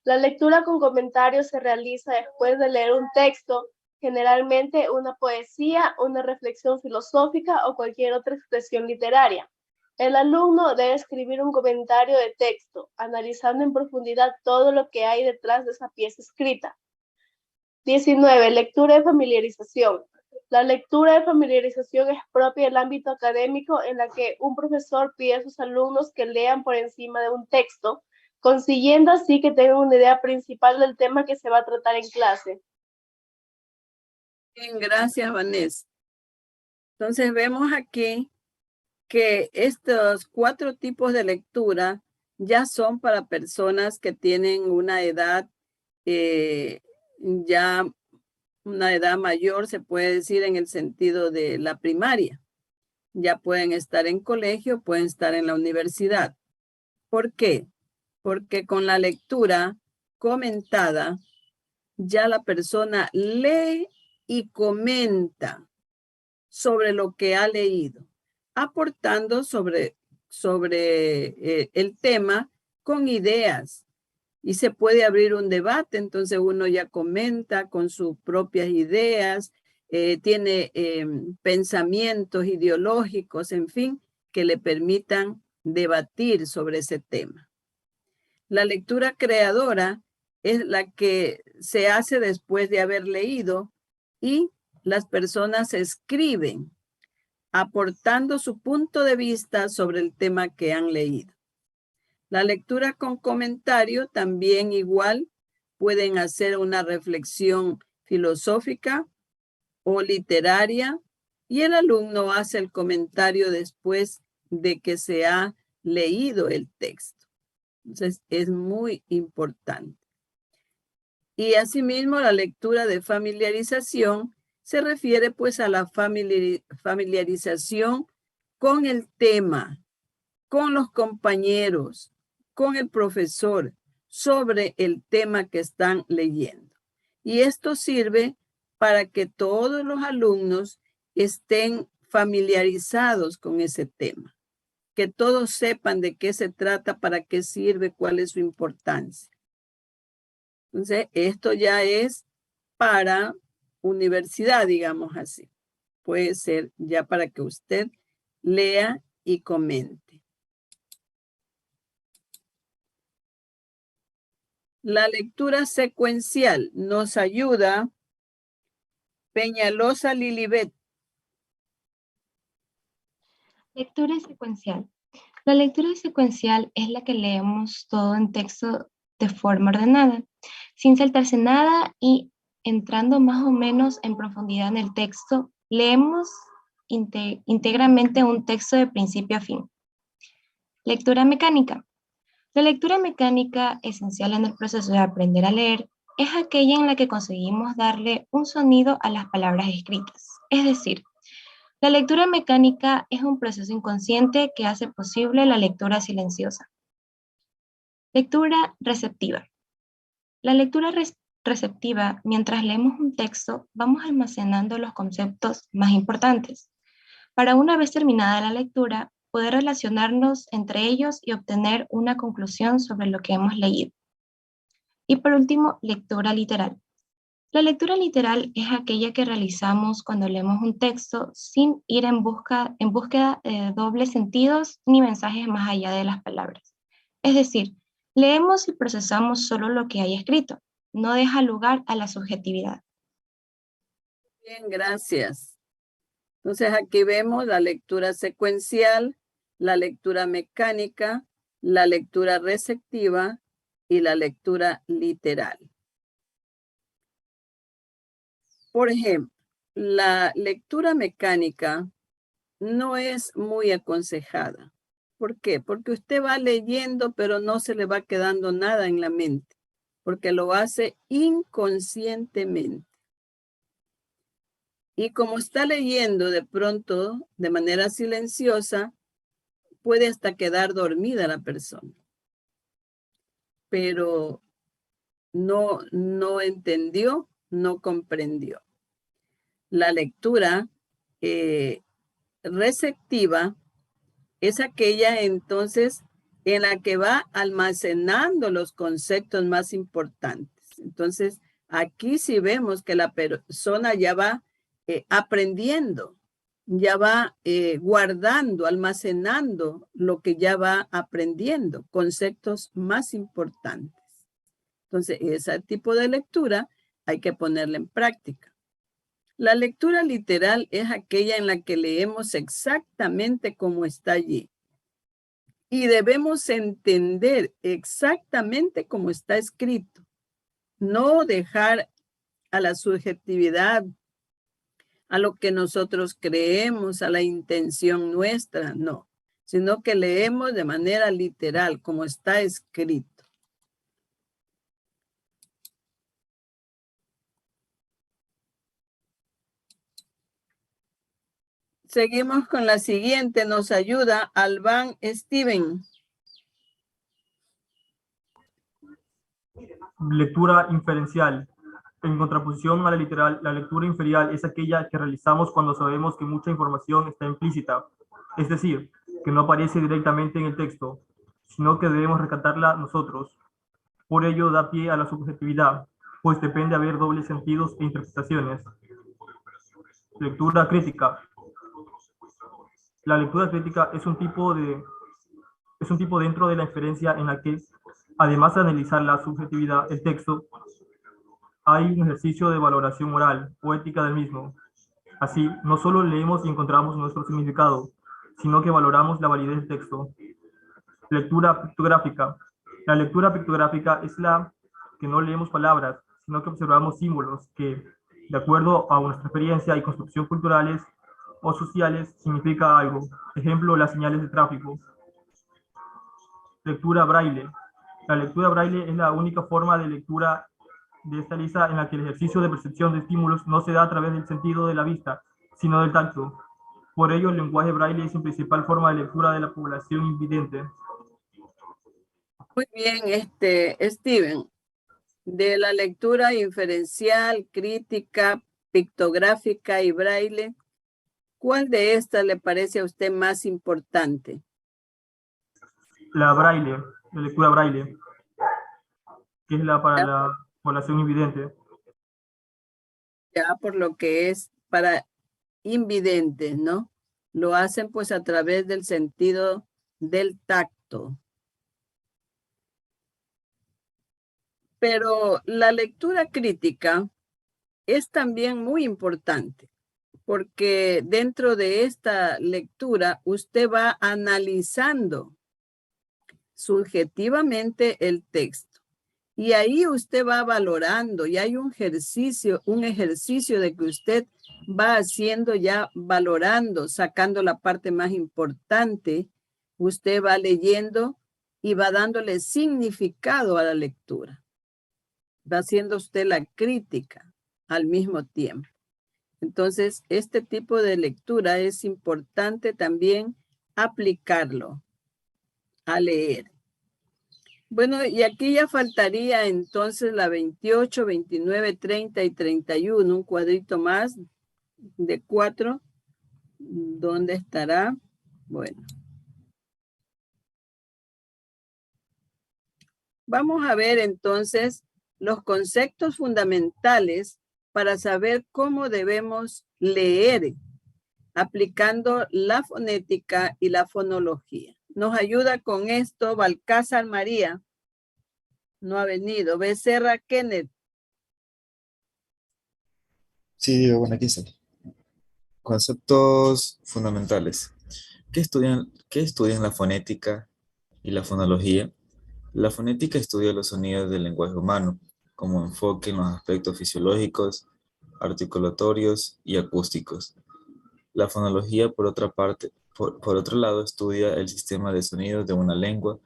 [SPEAKER 14] La lectura con comentario se realiza después de leer un texto, generalmente una poesía, una reflexión filosófica o cualquier otra expresión literaria. El alumno debe escribir un comentario de texto, analizando en profundidad todo lo que hay detrás de esa pieza escrita. 19. Lectura de familiarización. La lectura de familiarización es propia del ámbito académico en la que un profesor pide a sus alumnos que lean por encima de un texto, consiguiendo así que tengan una idea principal del tema que se va a tratar en clase.
[SPEAKER 1] Bien, gracias, Vanessa. Entonces vemos aquí que estos 4 tipos de lectura ya son para personas que tienen una edad ya una edad mayor, se puede decir en el sentido de la primaria. Ya pueden estar en colegio, pueden estar en la universidad. ¿Por qué? Porque con la lectura comentada, ya la persona lee y comenta sobre lo que ha leído, aportando sobre el tema con ideas. Y se puede abrir un debate, entonces uno ya comenta con sus propias ideas, tiene pensamientos ideológicos, en fin, que le permitan debatir sobre ese tema. La lectura creadora es la que se hace después de haber leído y las personas escriben, aportando su punto de vista sobre el tema que han leído. La lectura con comentario también igual pueden hacer una reflexión filosófica o literaria y el alumno hace el comentario después de que se ha leído el texto. Entonces es muy importante. Y asimismo la lectura de familiarización se refiere pues a la familiarización con el tema, con los compañeros, con el profesor sobre el tema que están leyendo. Y esto sirve para que todos los alumnos estén familiarizados con ese tema, que todos sepan de qué se trata, para qué sirve, cuál es su importancia. Entonces, esto ya es para universidad, digamos así. Puede ser ya para que usted lea y comente. La lectura secuencial nos ayuda. Peñalosa Lilibet.
[SPEAKER 13] Lectura secuencial. La lectura secuencial es la que leemos todo en texto de forma ordenada, sin saltarse nada y entrando más o menos en profundidad en el texto, leemos íntegramente un texto de principio a fin. Lectura mecánica. La lectura mecánica, esencial en el proceso de aprender a leer, es aquella en la que conseguimos darle un sonido a las palabras escritas. Es decir, la lectura mecánica es un proceso inconsciente que hace posible la lectura silenciosa. Lectura receptiva. La lectura receptiva, mientras leemos un texto, vamos almacenando los conceptos más importantes, para una vez terminada la lectura, poder relacionarnos entre ellos y obtener una conclusión sobre lo que hemos leído. Y por último, lectura literal. La lectura literal es aquella que realizamos cuando leemos un texto sin ir en búsqueda de dobles sentidos ni mensajes más allá de las palabras. Es decir, leemos y procesamos solo lo que hay escrito, no deja lugar a la subjetividad.
[SPEAKER 1] Bien, gracias. Entonces aquí vemos la lectura secuencial, la lectura mecánica, la lectura receptiva y la lectura literal. Por ejemplo, la lectura mecánica no es muy aconsejada. ¿Por qué? Porque usted va leyendo, pero no se le va quedando nada en la mente, porque lo hace inconscientemente. Y como está leyendo de pronto, de manera silenciosa, puede hasta quedar dormida la persona. Pero no entendió, no comprendió. La lectura receptiva es aquella entonces en la que va almacenando los conceptos más importantes. Entonces, aquí sí vemos que la persona ya va aprendiendo, ya va guardando, almacenando lo que ya va aprendiendo, conceptos más importantes. Entonces, ese tipo de lectura hay que ponerla en práctica. La lectura literal es aquella en la que leemos exactamente como está allí. Y debemos entender exactamente como está escrito. No dejar a la subjetividad, a lo que nosotros creemos, a la intención nuestra, no. Sino que leemos de manera literal, como está escrito. Seguimos con la siguiente. Nos ayuda Alban Steven.
[SPEAKER 15] Lectura inferencial. En contraposición a la literal, la lectura inferencial es aquella que realizamos cuando sabemos que mucha información está implícita, es decir, que no aparece directamente en el texto, sino que debemos rescatarla nosotros. Por ello da pie a la subjetividad, pues depende de haber dobles sentidos e interpretaciones. Lectura crítica. La lectura crítica es un tipo dentro de la inferencia en la que, además de analizar la subjetividad del texto, hay un ejercicio de valoración moral o ética del mismo. Así, no solo leemos y encontramos nuestro significado, sino que valoramos la validez del texto. Lectura pictográfica. La lectura pictográfica es la que no leemos palabras, sino que observamos símbolos que, de acuerdo a nuestra experiencia y construcción culturales o sociales, significa algo. Ejemplo, las señales de tráfico. Lectura braille. La lectura braille es la única forma de lectura de esta lista en la que el ejercicio de percepción de estímulos no se da a través del sentido de la vista, sino del tacto. Por ello, el lenguaje braille es la principal forma de lectura de la población invidente.
[SPEAKER 1] Muy bien, Steven. De la lectura inferencial, crítica, pictográfica y braille, ¿cuál de estas le parece a usted más importante?
[SPEAKER 15] La braille, la lectura braille, que es la para la población invidente.
[SPEAKER 1] Ya por lo que es para invidentes, ¿no? Lo hacen pues a través del sentido del tacto. Pero la lectura crítica es también muy importante, porque dentro de esta lectura usted va analizando subjetivamente el texto. Y ahí usted va valorando, y hay un ejercicio de que usted va haciendo ya valorando, sacando la parte más importante. Usted va leyendo y va dándole significado a la lectura. Va haciendo usted la crítica al mismo tiempo. Entonces, este tipo de lectura es importante también aplicarlo a leer. Bueno, y aquí ya faltaría entonces la 28, 29, 30 y 31, un cuadrito más de 4. ¿Dónde estará? Bueno. Vamos a ver entonces los conceptos fundamentales para saber cómo debemos leer, aplicando la fonética y la fonología. Nos ayuda con esto Balcázar María. No ha venido. Becerra Kenneth.
[SPEAKER 16] Sí, bueno, aquí está. Conceptos fundamentales. ¿Qué estudian la fonética y la fonología? La fonética estudia los sonidos del lenguaje humano, como enfoque en los aspectos fisiológicos, articulatorios y acústicos. La fonología, por otra parte, por otro lado, estudia el sistema de sonidos de una lengua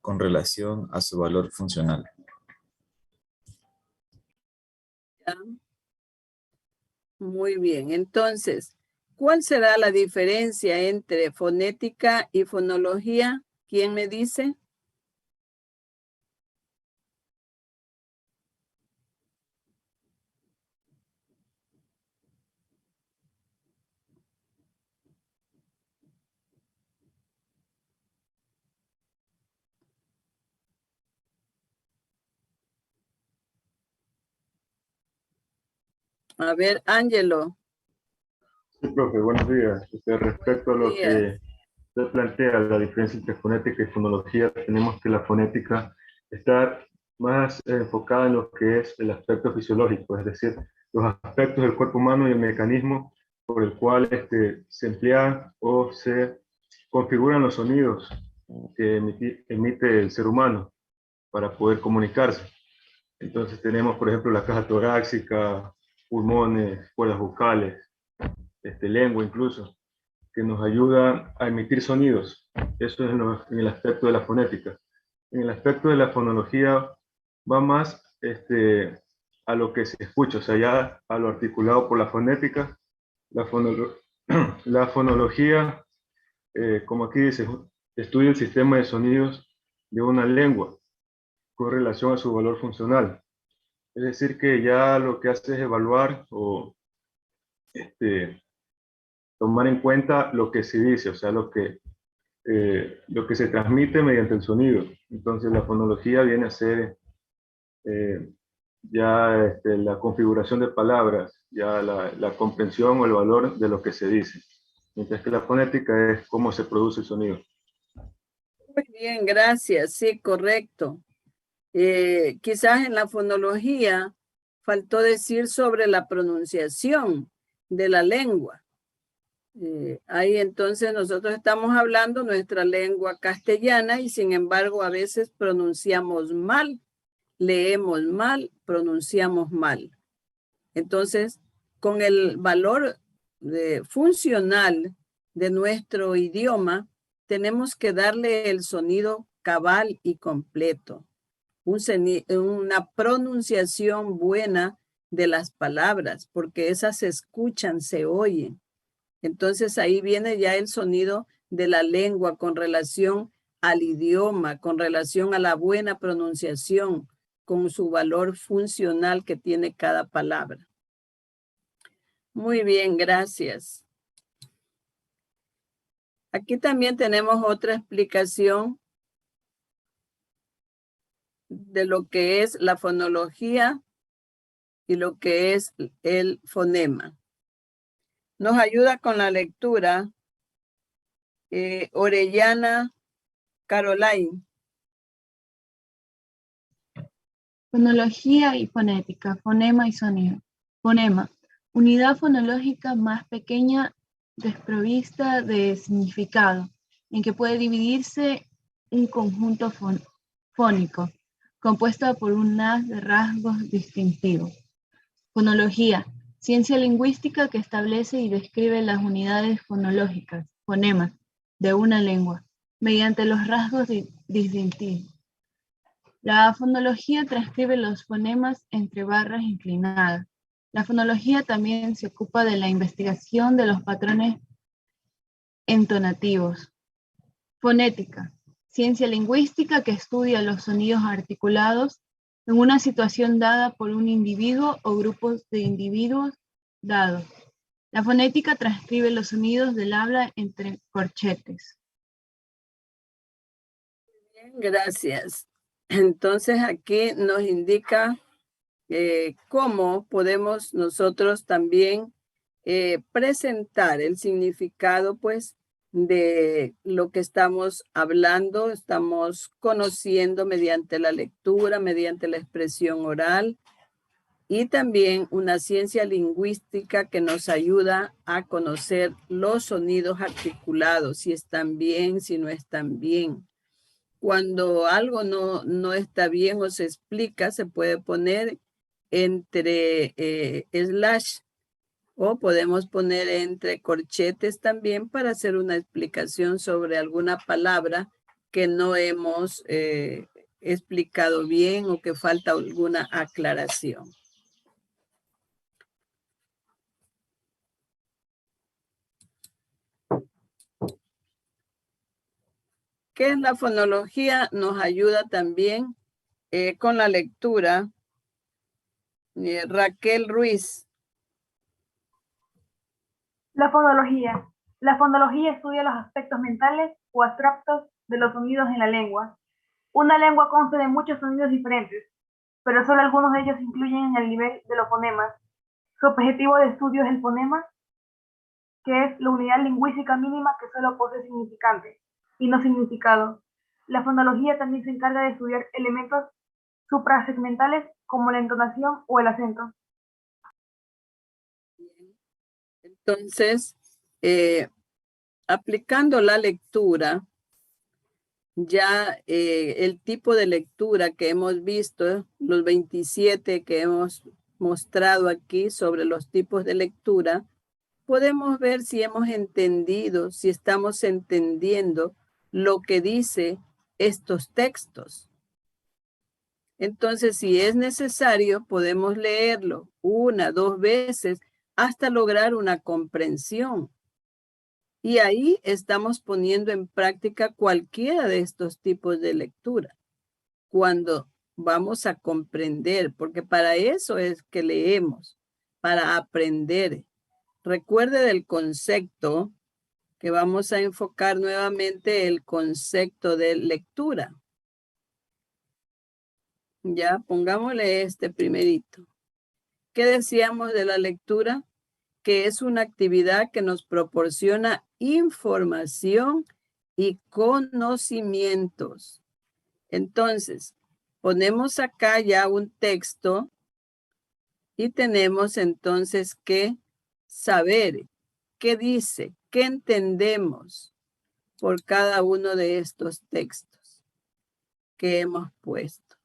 [SPEAKER 16] con relación a su valor funcional.
[SPEAKER 1] Muy bien, entonces, ¿cuál será la diferencia entre fonética y fonología? ¿Quién me dice? A ver, Ángelo.
[SPEAKER 11] Sí, profe, buenos días. Respecto a lo que usted plantea, la diferencia entre fonética y fonología, tenemos que la fonética está más enfocada en lo que es el aspecto fisiológico, es decir, los aspectos del cuerpo humano y el mecanismo por el cual se emplean o se configuran los sonidos que emite el ser humano para poder comunicarse. Entonces tenemos, por ejemplo, la caja torácica, pulmones, cuerdas vocales, lengua incluso, que nos ayuda a emitir sonidos. Eso es en el aspecto de la fonética. En el aspecto de la fonología va más a lo que se escucha, o sea, ya a lo articulado por la fonética. La La fonología, como aquí dice, estudia el sistema de sonidos de una lengua con relación a su valor funcional. Es decir, que ya lo que hace es evaluar o tomar en cuenta lo que se dice, o sea, lo que se transmite mediante el sonido. Entonces, la fonología viene a ser ya la configuración de palabras, ya la comprensión o el valor de lo que se dice. Mientras que la fonética es cómo se produce el sonido.
[SPEAKER 1] Muy bien, gracias. Sí, correcto. Quizás en la fonología faltó decir sobre la pronunciación de la lengua. Ahí entonces nosotros estamos hablando nuestra lengua castellana y sin embargo a veces pronunciamos mal, leemos mal, pronunciamos mal. Entonces, con el valor funcional de nuestro idioma, tenemos que darle el sonido cabal y completo. Una pronunciación buena de las palabras, porque esas se escuchan, se oyen. Entonces ahí viene ya el sonido de la lengua con relación al idioma, con relación a la buena pronunciación, con su valor funcional que tiene cada palabra. Muy bien, gracias. Aquí también tenemos otra explicación de lo que es la fonología y lo que es el fonema. Nos ayuda con la lectura Orellana Caroline.
[SPEAKER 13] Fonología y fonética, fonema y sonido. Fonema, unidad fonológica más pequeña desprovista de significado, en que puede dividirse un conjunto fónico, compuesto por un haz de rasgos distintivos. Fonología, ciencia lingüística que establece y describe las unidades fonológicas, fonemas, de una lengua, mediante los rasgos distintivos. La fonología transcribe los fonemas entre barras inclinadas. La fonología también se ocupa de la investigación de los patrones entonativos. Fonética, ciencia lingüística que estudia los sonidos articulados en una situación dada por un individuo o grupos de individuos dados. La fonética transcribe los sonidos del habla entre corchetes.
[SPEAKER 1] Bien, gracias. Entonces aquí nos indica cómo podemos nosotros también presentar el significado pues de lo que estamos hablando, estamos conociendo mediante la lectura, mediante la expresión oral y también una ciencia lingüística que nos ayuda a conocer los sonidos articulados, si están bien, si no están bien. Cuando algo no está bien o se explica, se puede poner entre slash o podemos poner entre corchetes también para hacer una explicación sobre alguna palabra que no hemos explicado bien o que falta alguna aclaración. ¿Qué es la fonología? Nos ayuda también con la lectura. Raquel Ruiz.
[SPEAKER 17] La fonología. La fonología estudia los aspectos mentales o abstractos de los sonidos en la lengua. Una lengua consta de muchos sonidos diferentes, pero solo algunos de ellos incluyen en el nivel de los fonemas. Su objetivo de estudio es el fonema, que es la unidad lingüística mínima que solo posee significante y no significado. La fonología también se encarga de estudiar elementos suprasegmentales como la entonación o el acento.
[SPEAKER 1] Entonces, aplicando la lectura, ya el tipo de lectura que hemos visto, los 27 que hemos mostrado aquí sobre los tipos de lectura, podemos ver si hemos entendido, si estamos entendiendo lo que dice estos textos. Entonces, si es necesario, podemos leerlo 1, 2 veces hasta lograr una comprensión. Y ahí estamos poniendo en práctica cualquiera de estos tipos de lectura. Cuando vamos a comprender, porque para eso es que leemos, para aprender. Recuerde del concepto que vamos a enfocar nuevamente, el concepto de lectura. Ya, pongámosle este primerito. ¿Qué decíamos de la lectura? Que es una actividad que nos proporciona información y conocimientos. Entonces, ponemos acá ya un texto y tenemos entonces que saber qué dice, qué entendemos por cada uno de estos textos que hemos puesto.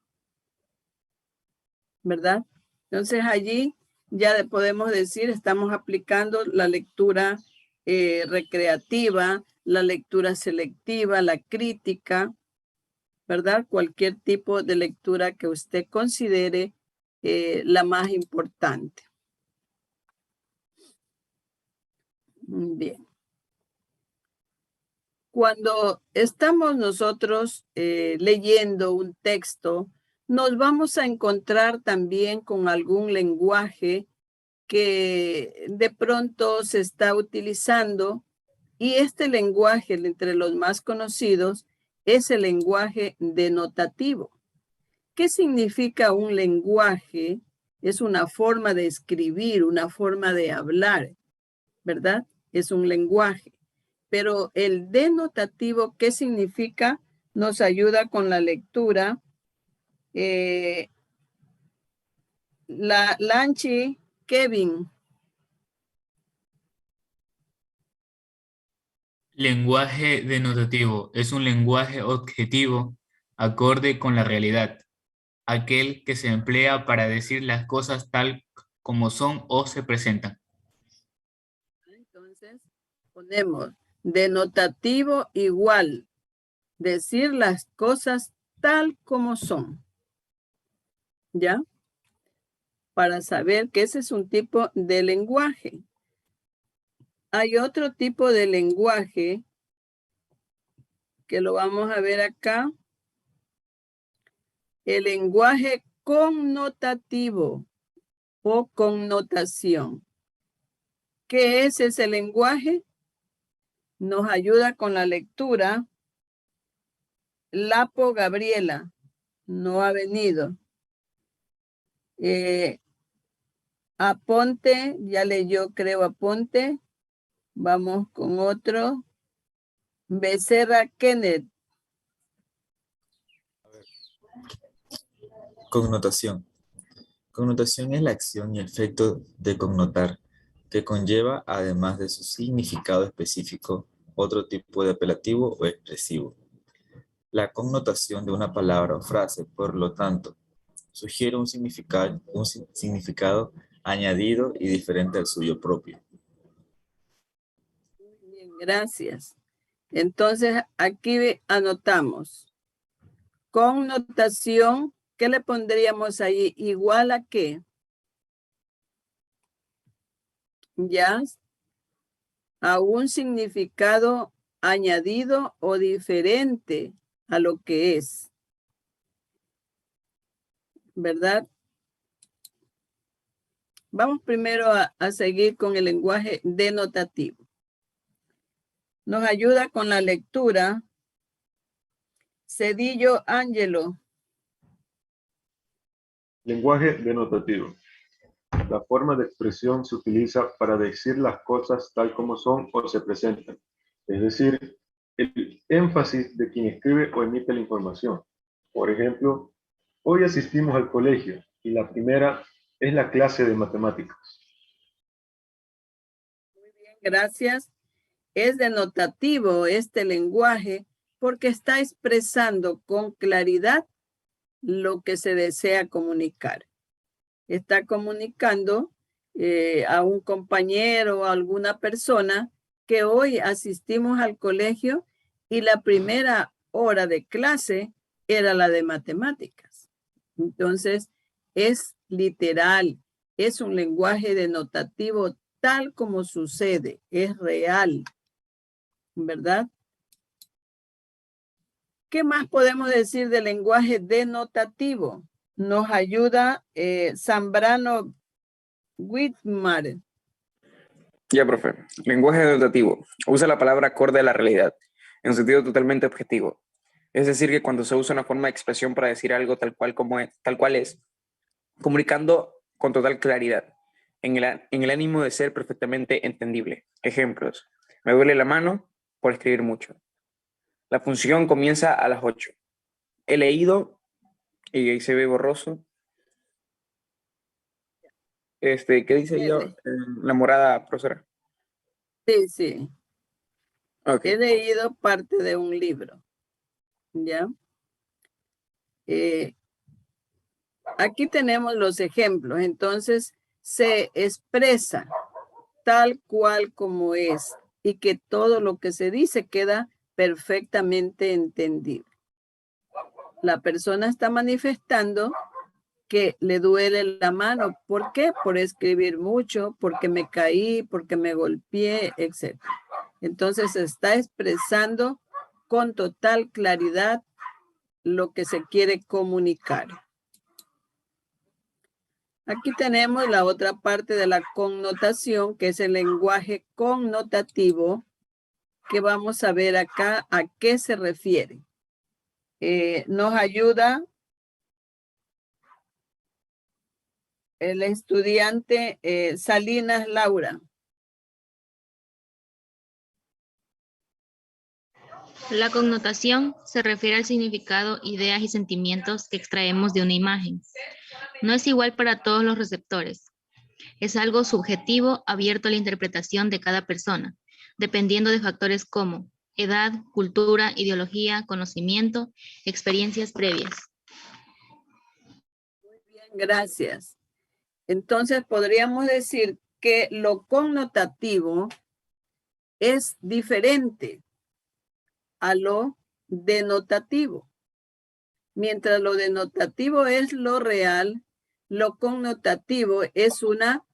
[SPEAKER 1] ¿Verdad? Entonces allí ya podemos decir, estamos aplicando la lectura recreativa, la lectura selectiva, la crítica, ¿verdad? Cualquier tipo de lectura que usted considere la más importante. Bien. Cuando estamos nosotros leyendo un texto, nos vamos a encontrar también con algún lenguaje que de pronto se está utilizando, y este lenguaje, entre los más conocidos, es el lenguaje denotativo. ¿Qué significa un lenguaje? Es una forma de escribir, una forma de hablar, ¿verdad? Es un lenguaje. Pero el denotativo, ¿qué significa? Nos ayuda con la lectura. Lanchi, Kevin.
[SPEAKER 18] Lenguaje denotativo es un lenguaje objetivo acorde con la realidad, aquel que se emplea para decir las cosas tal como son o se presentan.
[SPEAKER 1] Entonces, ponemos denotativo igual, decir las cosas tal como son. ¿Ya? Para saber que ese es un tipo de lenguaje. Hay otro tipo de lenguaje que lo vamos a ver acá. El lenguaje connotativo o connotación. ¿Qué es ese lenguaje? Nos ayuda con la lectura. Lapo Gabriela no ha venido. Aponte, ya leyó, creo, Aponte. Vamos con otro. Becerra Kenneth.
[SPEAKER 16] Connotación. Connotación es la acción y efecto de connotar, que conlleva, además de su significado específico, otro tipo de apelativo o expresivo. La connotación de una palabra o frase, por lo tanto, sugiere un significado añadido y diferente al suyo propio.
[SPEAKER 1] Bien, gracias. Entonces, aquí anotamos. Connotación, ¿qué le pondríamos ahí? ¿Igual a qué? ¿Ya? A un significado añadido o diferente a lo que es. ¿Verdad? Vamos primero a seguir con el lenguaje denotativo. Nos ayuda con la lectura. Cedillo Ángelo.
[SPEAKER 11] Lenguaje denotativo. La forma de expresión se utiliza para decir las cosas tal como son o se presentan. Es decir, el énfasis de quien escribe o emite la información. Por ejemplo, hoy asistimos al colegio y la primera es la clase de matemáticas.
[SPEAKER 1] Muy bien, gracias. Es denotativo este lenguaje porque está expresando con claridad lo que se desea comunicar. Está comunicando a un compañero o a alguna persona que hoy asistimos al colegio y la primera hora de clase era la de matemáticas. Entonces, es literal, es un lenguaje denotativo tal como sucede, es real. ¿verdad? ¿Qué más podemos decir del lenguaje denotativo? Nos ayuda Zambrano Whitmar.
[SPEAKER 19] Ya, profe. Lenguaje denotativo. Usa la palabra acorde a la realidad, en sentido totalmente objetivo. Es decir, que cuando se usa una forma de expresión para decir algo tal cual es, comunicando con total claridad, en el ánimo de ser perfectamente entendible. Ejemplos. Me duele la mano por escribir mucho. La función comienza a las 8. He leído, y ahí se ve borroso. ¿Qué dice yo? La morada, profesora.
[SPEAKER 1] Sí, sí.
[SPEAKER 19] Okay.
[SPEAKER 1] He leído parte de un libro. ¿Ya? Aquí tenemos los ejemplos. Entonces, se expresa tal cual como es y que todo lo que se dice queda perfectamente entendible. La persona está manifestando que le duele la mano. ¿Por qué? Por escribir mucho, porque me caí, porque me golpeé, etc. Entonces se está expresando con total claridad lo que se quiere comunicar. Aquí tenemos la otra parte de la connotación, que es el lenguaje connotativo, que vamos a ver acá a qué se refiere. Nos ayuda el estudiante Salinas Laura.
[SPEAKER 20] La connotación se refiere al significado, ideas y sentimientos que extraemos de una imagen. No es igual para todos los receptores. Es algo subjetivo, abierto a la interpretación de cada persona, dependiendo de factores como edad, cultura, ideología, conocimiento, experiencias previas.
[SPEAKER 1] Muy bien, gracias. Entonces podríamos decir que lo connotativo es diferente a lo denotativo. Mientras lo denotativo es lo real, lo connotativo es una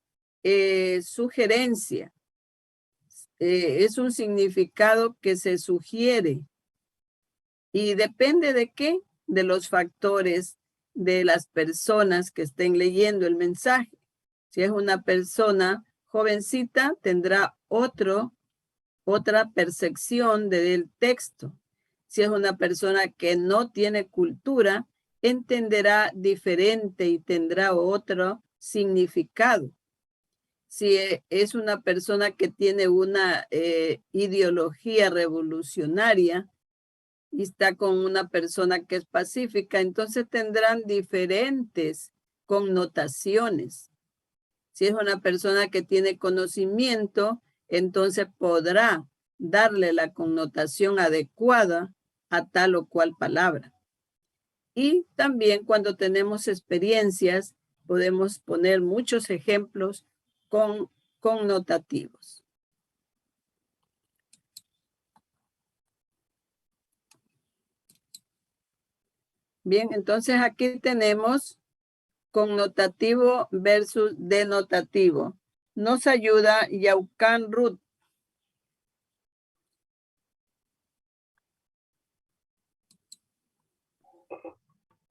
[SPEAKER 1] sugerencia. Es un significado que se sugiere. ¿Y depende de qué? De los factores de las personas que estén leyendo el mensaje. Si es una persona jovencita, tendrá otra percepción del texto. Si es una persona que no tiene cultura, entenderá diferente y tendrá otro significado. Si es una persona que tiene una ideología revolucionaria y está con una persona que es pacífica, entonces tendrán diferentes connotaciones. Si es una persona que tiene conocimiento, entonces podrá darle la connotación adecuada a tal o cual palabra. Y también cuando tenemos experiencias, podemos poner muchos ejemplos connotativos. Bien, entonces aquí tenemos connotativo versus denotativo. Nos ayuda Yaucan Ruth.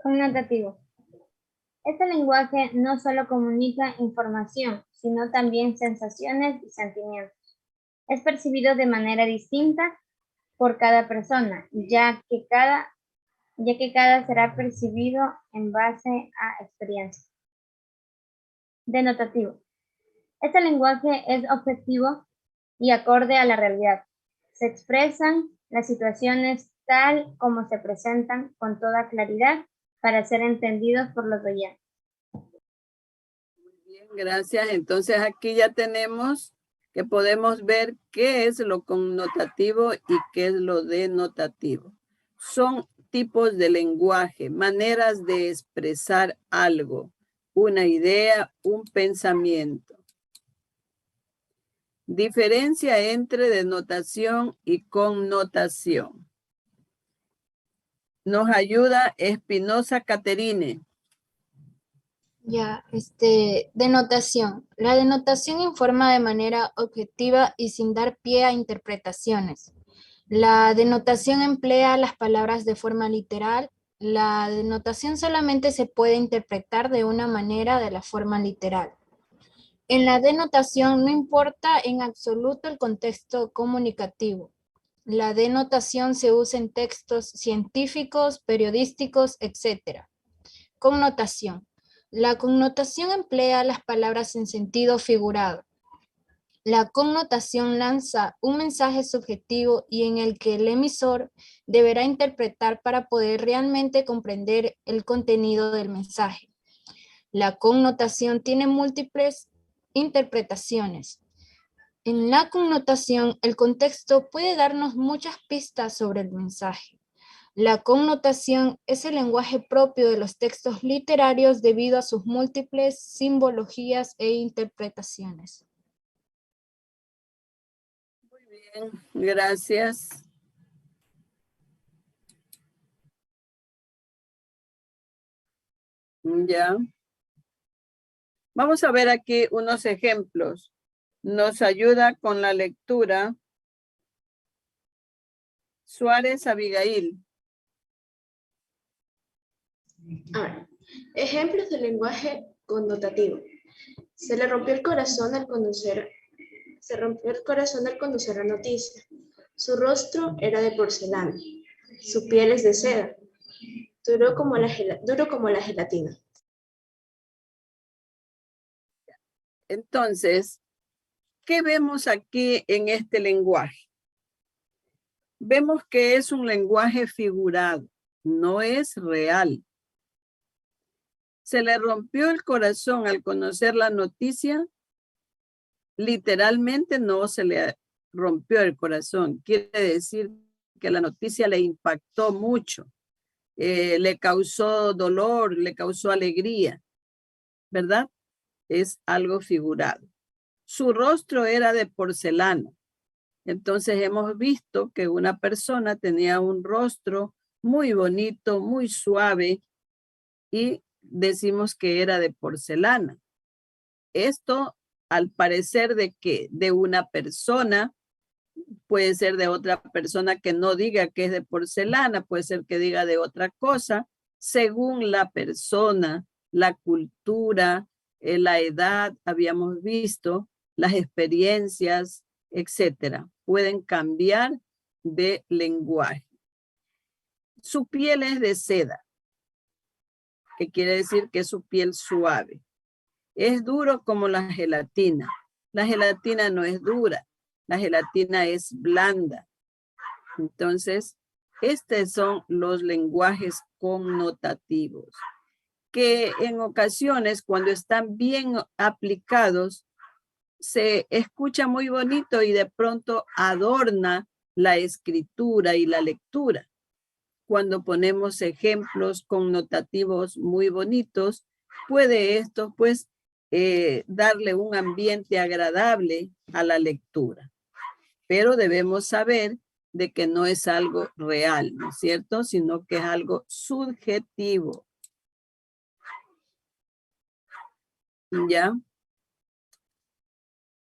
[SPEAKER 8] Connotativo. Este lenguaje no solo comunica información, sino también sensaciones y sentimientos. Es percibido de manera distinta por cada persona, ya que cada será percibido en base a experiencia. Denotativo. Este lenguaje es objetivo y acorde a la realidad. Se expresan las situaciones tal como se presentan con toda claridad para ser entendidos por los oyentes.
[SPEAKER 1] Muy bien, gracias. Entonces aquí ya tenemos que podemos ver qué es lo connotativo y qué es lo denotativo. Son tipos de lenguaje, maneras de expresar algo, una idea, un pensamiento. Diferencia entre denotación y connotación. Nos ayuda Espinosa Caterine.
[SPEAKER 21] Ya, denotación. La denotación informa de manera objetiva y sin dar pie a interpretaciones. La denotación emplea las palabras de forma literal. La denotación solamente se puede interpretar de una manera de la forma literal. En la denotación no importa en absoluto el contexto comunicativo. La denotación se usa en textos científicos, periodísticos, etc. Connotación. La connotación emplea las palabras en sentido figurado. La connotación lanza un mensaje subjetivo y en el que el emisor deberá interpretar para poder realmente comprender el contenido del mensaje. La connotación tiene múltiples interpretaciones. En la connotación, el contexto puede darnos muchas pistas sobre el mensaje. La connotación es el lenguaje propio de los textos literarios debido a sus múltiples simbologías e interpretaciones.
[SPEAKER 1] Bien, gracias. Ya. Vamos a ver aquí unos ejemplos. Nos ayuda con la lectura Suárez Abigail.
[SPEAKER 2] Ahora, ejemplos de lenguaje connotativo. Se le rompió el corazón al conocer la noticia. Su rostro era de porcelana. Su piel es de seda. Duro como la gelatina.
[SPEAKER 1] Entonces, ¿qué vemos aquí en este lenguaje? Vemos que es un lenguaje figurado, no es real. Se le rompió el corazón al conocer la noticia. Literalmente no se le rompió el corazón. Quiere decir que la noticia le impactó mucho. Le causó dolor, le causó alegría, ¿verdad? Es algo figurado. Su rostro era de porcelana. Entonces hemos visto que una persona tenía un rostro muy bonito, muy suave y decimos que era de porcelana. Esto al parecer de que de una persona, puede ser de otra persona que no diga que es de porcelana, puede ser que diga de otra cosa, según la persona, la cultura, la edad, habíamos visto, las experiencias, etcétera. Pueden cambiar de lenguaje. Su piel es de seda, que quiere decir que es su piel suave. Es duro como la gelatina. La gelatina no es dura, la gelatina es blanda. Entonces, estos son los lenguajes connotativos, que en ocasiones cuando están bien aplicados, se escucha muy bonito y de pronto adorna la escritura y la lectura. Cuando ponemos ejemplos connotativos muy bonitos, puede esto pues darle un ambiente agradable a la lectura. Pero debemos saber de que no es algo real, ¿no es cierto? Sino que es algo subjetivo. ¿Ya?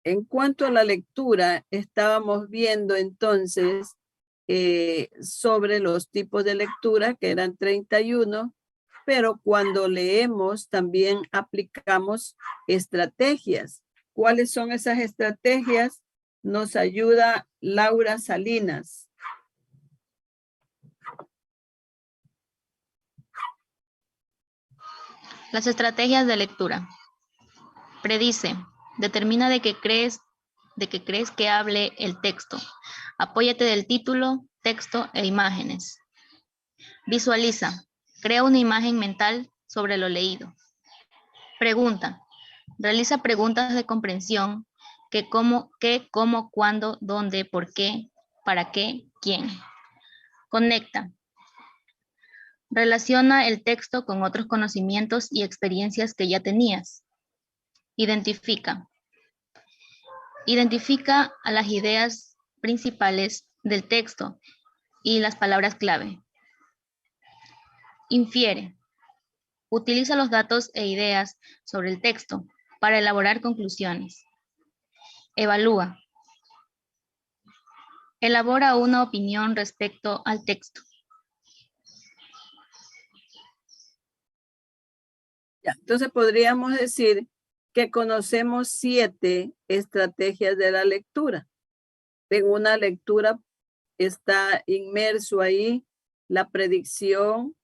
[SPEAKER 1] En cuanto a la lectura, estábamos viendo entonces sobre los tipos de lectura, que eran 31, pero cuando leemos también aplicamos estrategias. ¿Cuáles son esas estrategias? Nos ayuda Laura Salinas.
[SPEAKER 20] Las estrategias de lectura. Predice. Determina de qué crees que hable el texto. Apóyate del título, texto e imágenes. Visualiza. Crea una imagen mental sobre lo leído. Pregunta. Realiza preguntas de comprensión. ¿Qué, cómo, cuándo, dónde, por qué, para qué, quién? Conecta. Relaciona el texto con otros conocimientos y experiencias que ya tenías. Identifica. Identifica a las ideas principales del texto y las palabras clave. Infiere. Utiliza los datos e ideas sobre el texto para elaborar conclusiones. Evalúa. Elabora una opinión respecto al texto.
[SPEAKER 1] Ya, entonces podríamos decir que conocemos 7 estrategias de la lectura. En una lectura está inmerso ahí la predicción,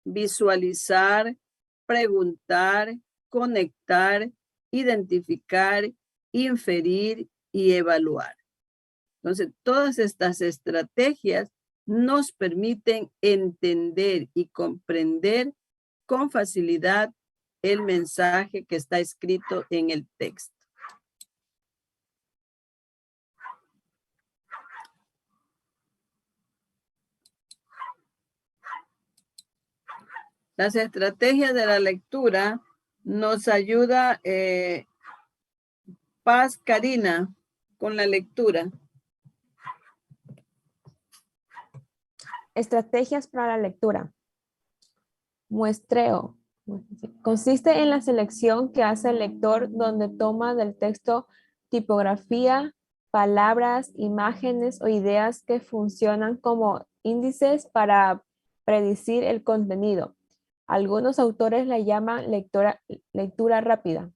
[SPEAKER 1] visualizar, preguntar, conectar, identificar, inferir y evaluar. Entonces, todas estas estrategias nos permiten entender y comprender con facilidad el mensaje que está escrito en el texto. Las estrategias de la lectura nos ayuda Paz Karina con la lectura.
[SPEAKER 3] Estrategias para la lectura. Muestreo. Consiste en la selección que hace el lector donde toma del texto tipografía, palabras, imágenes o ideas que funcionan como índices para predecir el contenido. Algunos autores la llaman lectura rápida.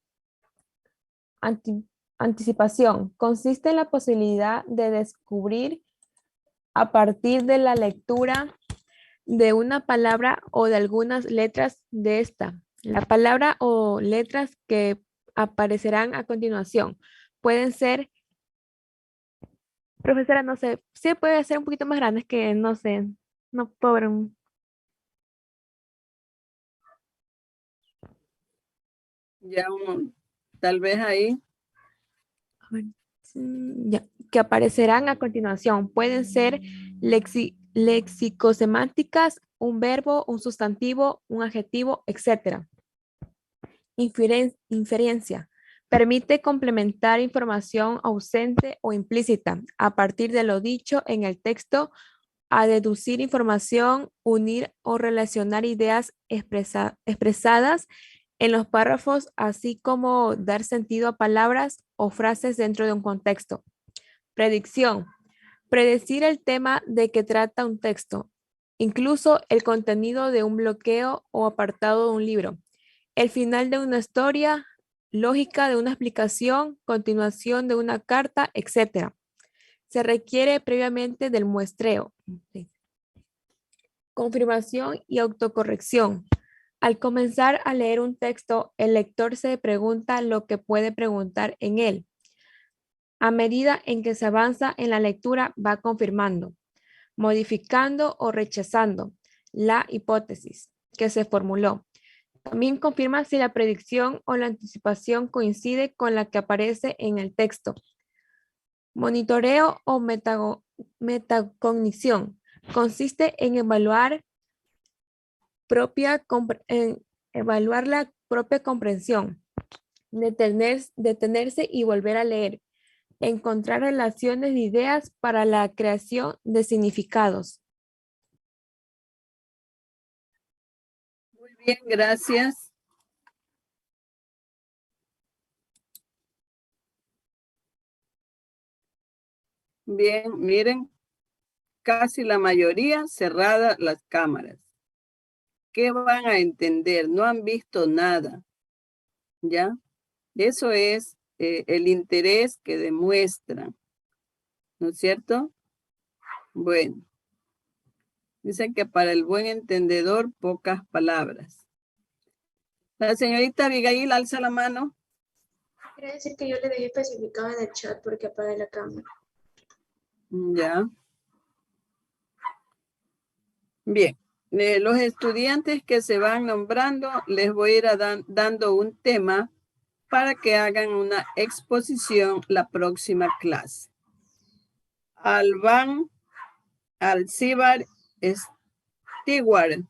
[SPEAKER 3] Anticipación. Consiste en la posibilidad de descubrir a partir de la lectura de una palabra o de algunas letras de esta. La palabra o letras que aparecerán a continuación pueden ser, profesora, no sé, sí puede ser un poquito más grandes que, no sé, no puedo ver un...
[SPEAKER 1] Ya tal vez ahí.
[SPEAKER 3] Ya, que aparecerán a continuación. Pueden ser lexicosemánticas, un verbo, un sustantivo, un adjetivo, etc. Inferencia. Permite complementar información ausente o implícita a partir de lo dicho en el texto, a deducir información, unir o relacionar ideas expresadas en los párrafos, así como dar sentido a palabras o frases dentro de un contexto. Predicción. Predecir el tema de que trata un texto, incluso el contenido de un bloqueo o apartado de un libro, el final de una historia, lógica de una explicación, continuación de una carta, etc. Se requiere previamente del muestreo. Confirmación y autocorrección. Al comenzar a leer un texto, el lector se pregunta lo que puede preguntar en él. A medida en que se avanza en la lectura, va confirmando, modificando o rechazando la hipótesis que se formuló. También confirma si la predicción o la anticipación coincide con la que aparece en el texto. Monitoreo o metacognición consiste en evaluar la propia comprensión, detenerse y volver a leer, encontrar relaciones de ideas para la creación de significados.
[SPEAKER 1] Muy bien, gracias. Bien, miren, casi la mayoría cerradas las cámaras. ¿Qué van a entender? No han visto nada, ¿ya? Eso es el interés que demuestran, ¿no es cierto? Bueno, dicen que para el buen entendedor, pocas palabras. La señorita Abigail alza la mano.
[SPEAKER 2] Quiere decir que yo le dejé especificado en el chat porque apagué la cámara.
[SPEAKER 1] Ya. Bien. Los estudiantes que se van nombrando, les voy a ir dando un tema para que hagan una exposición la próxima clase. Alban Alcibar Stewart.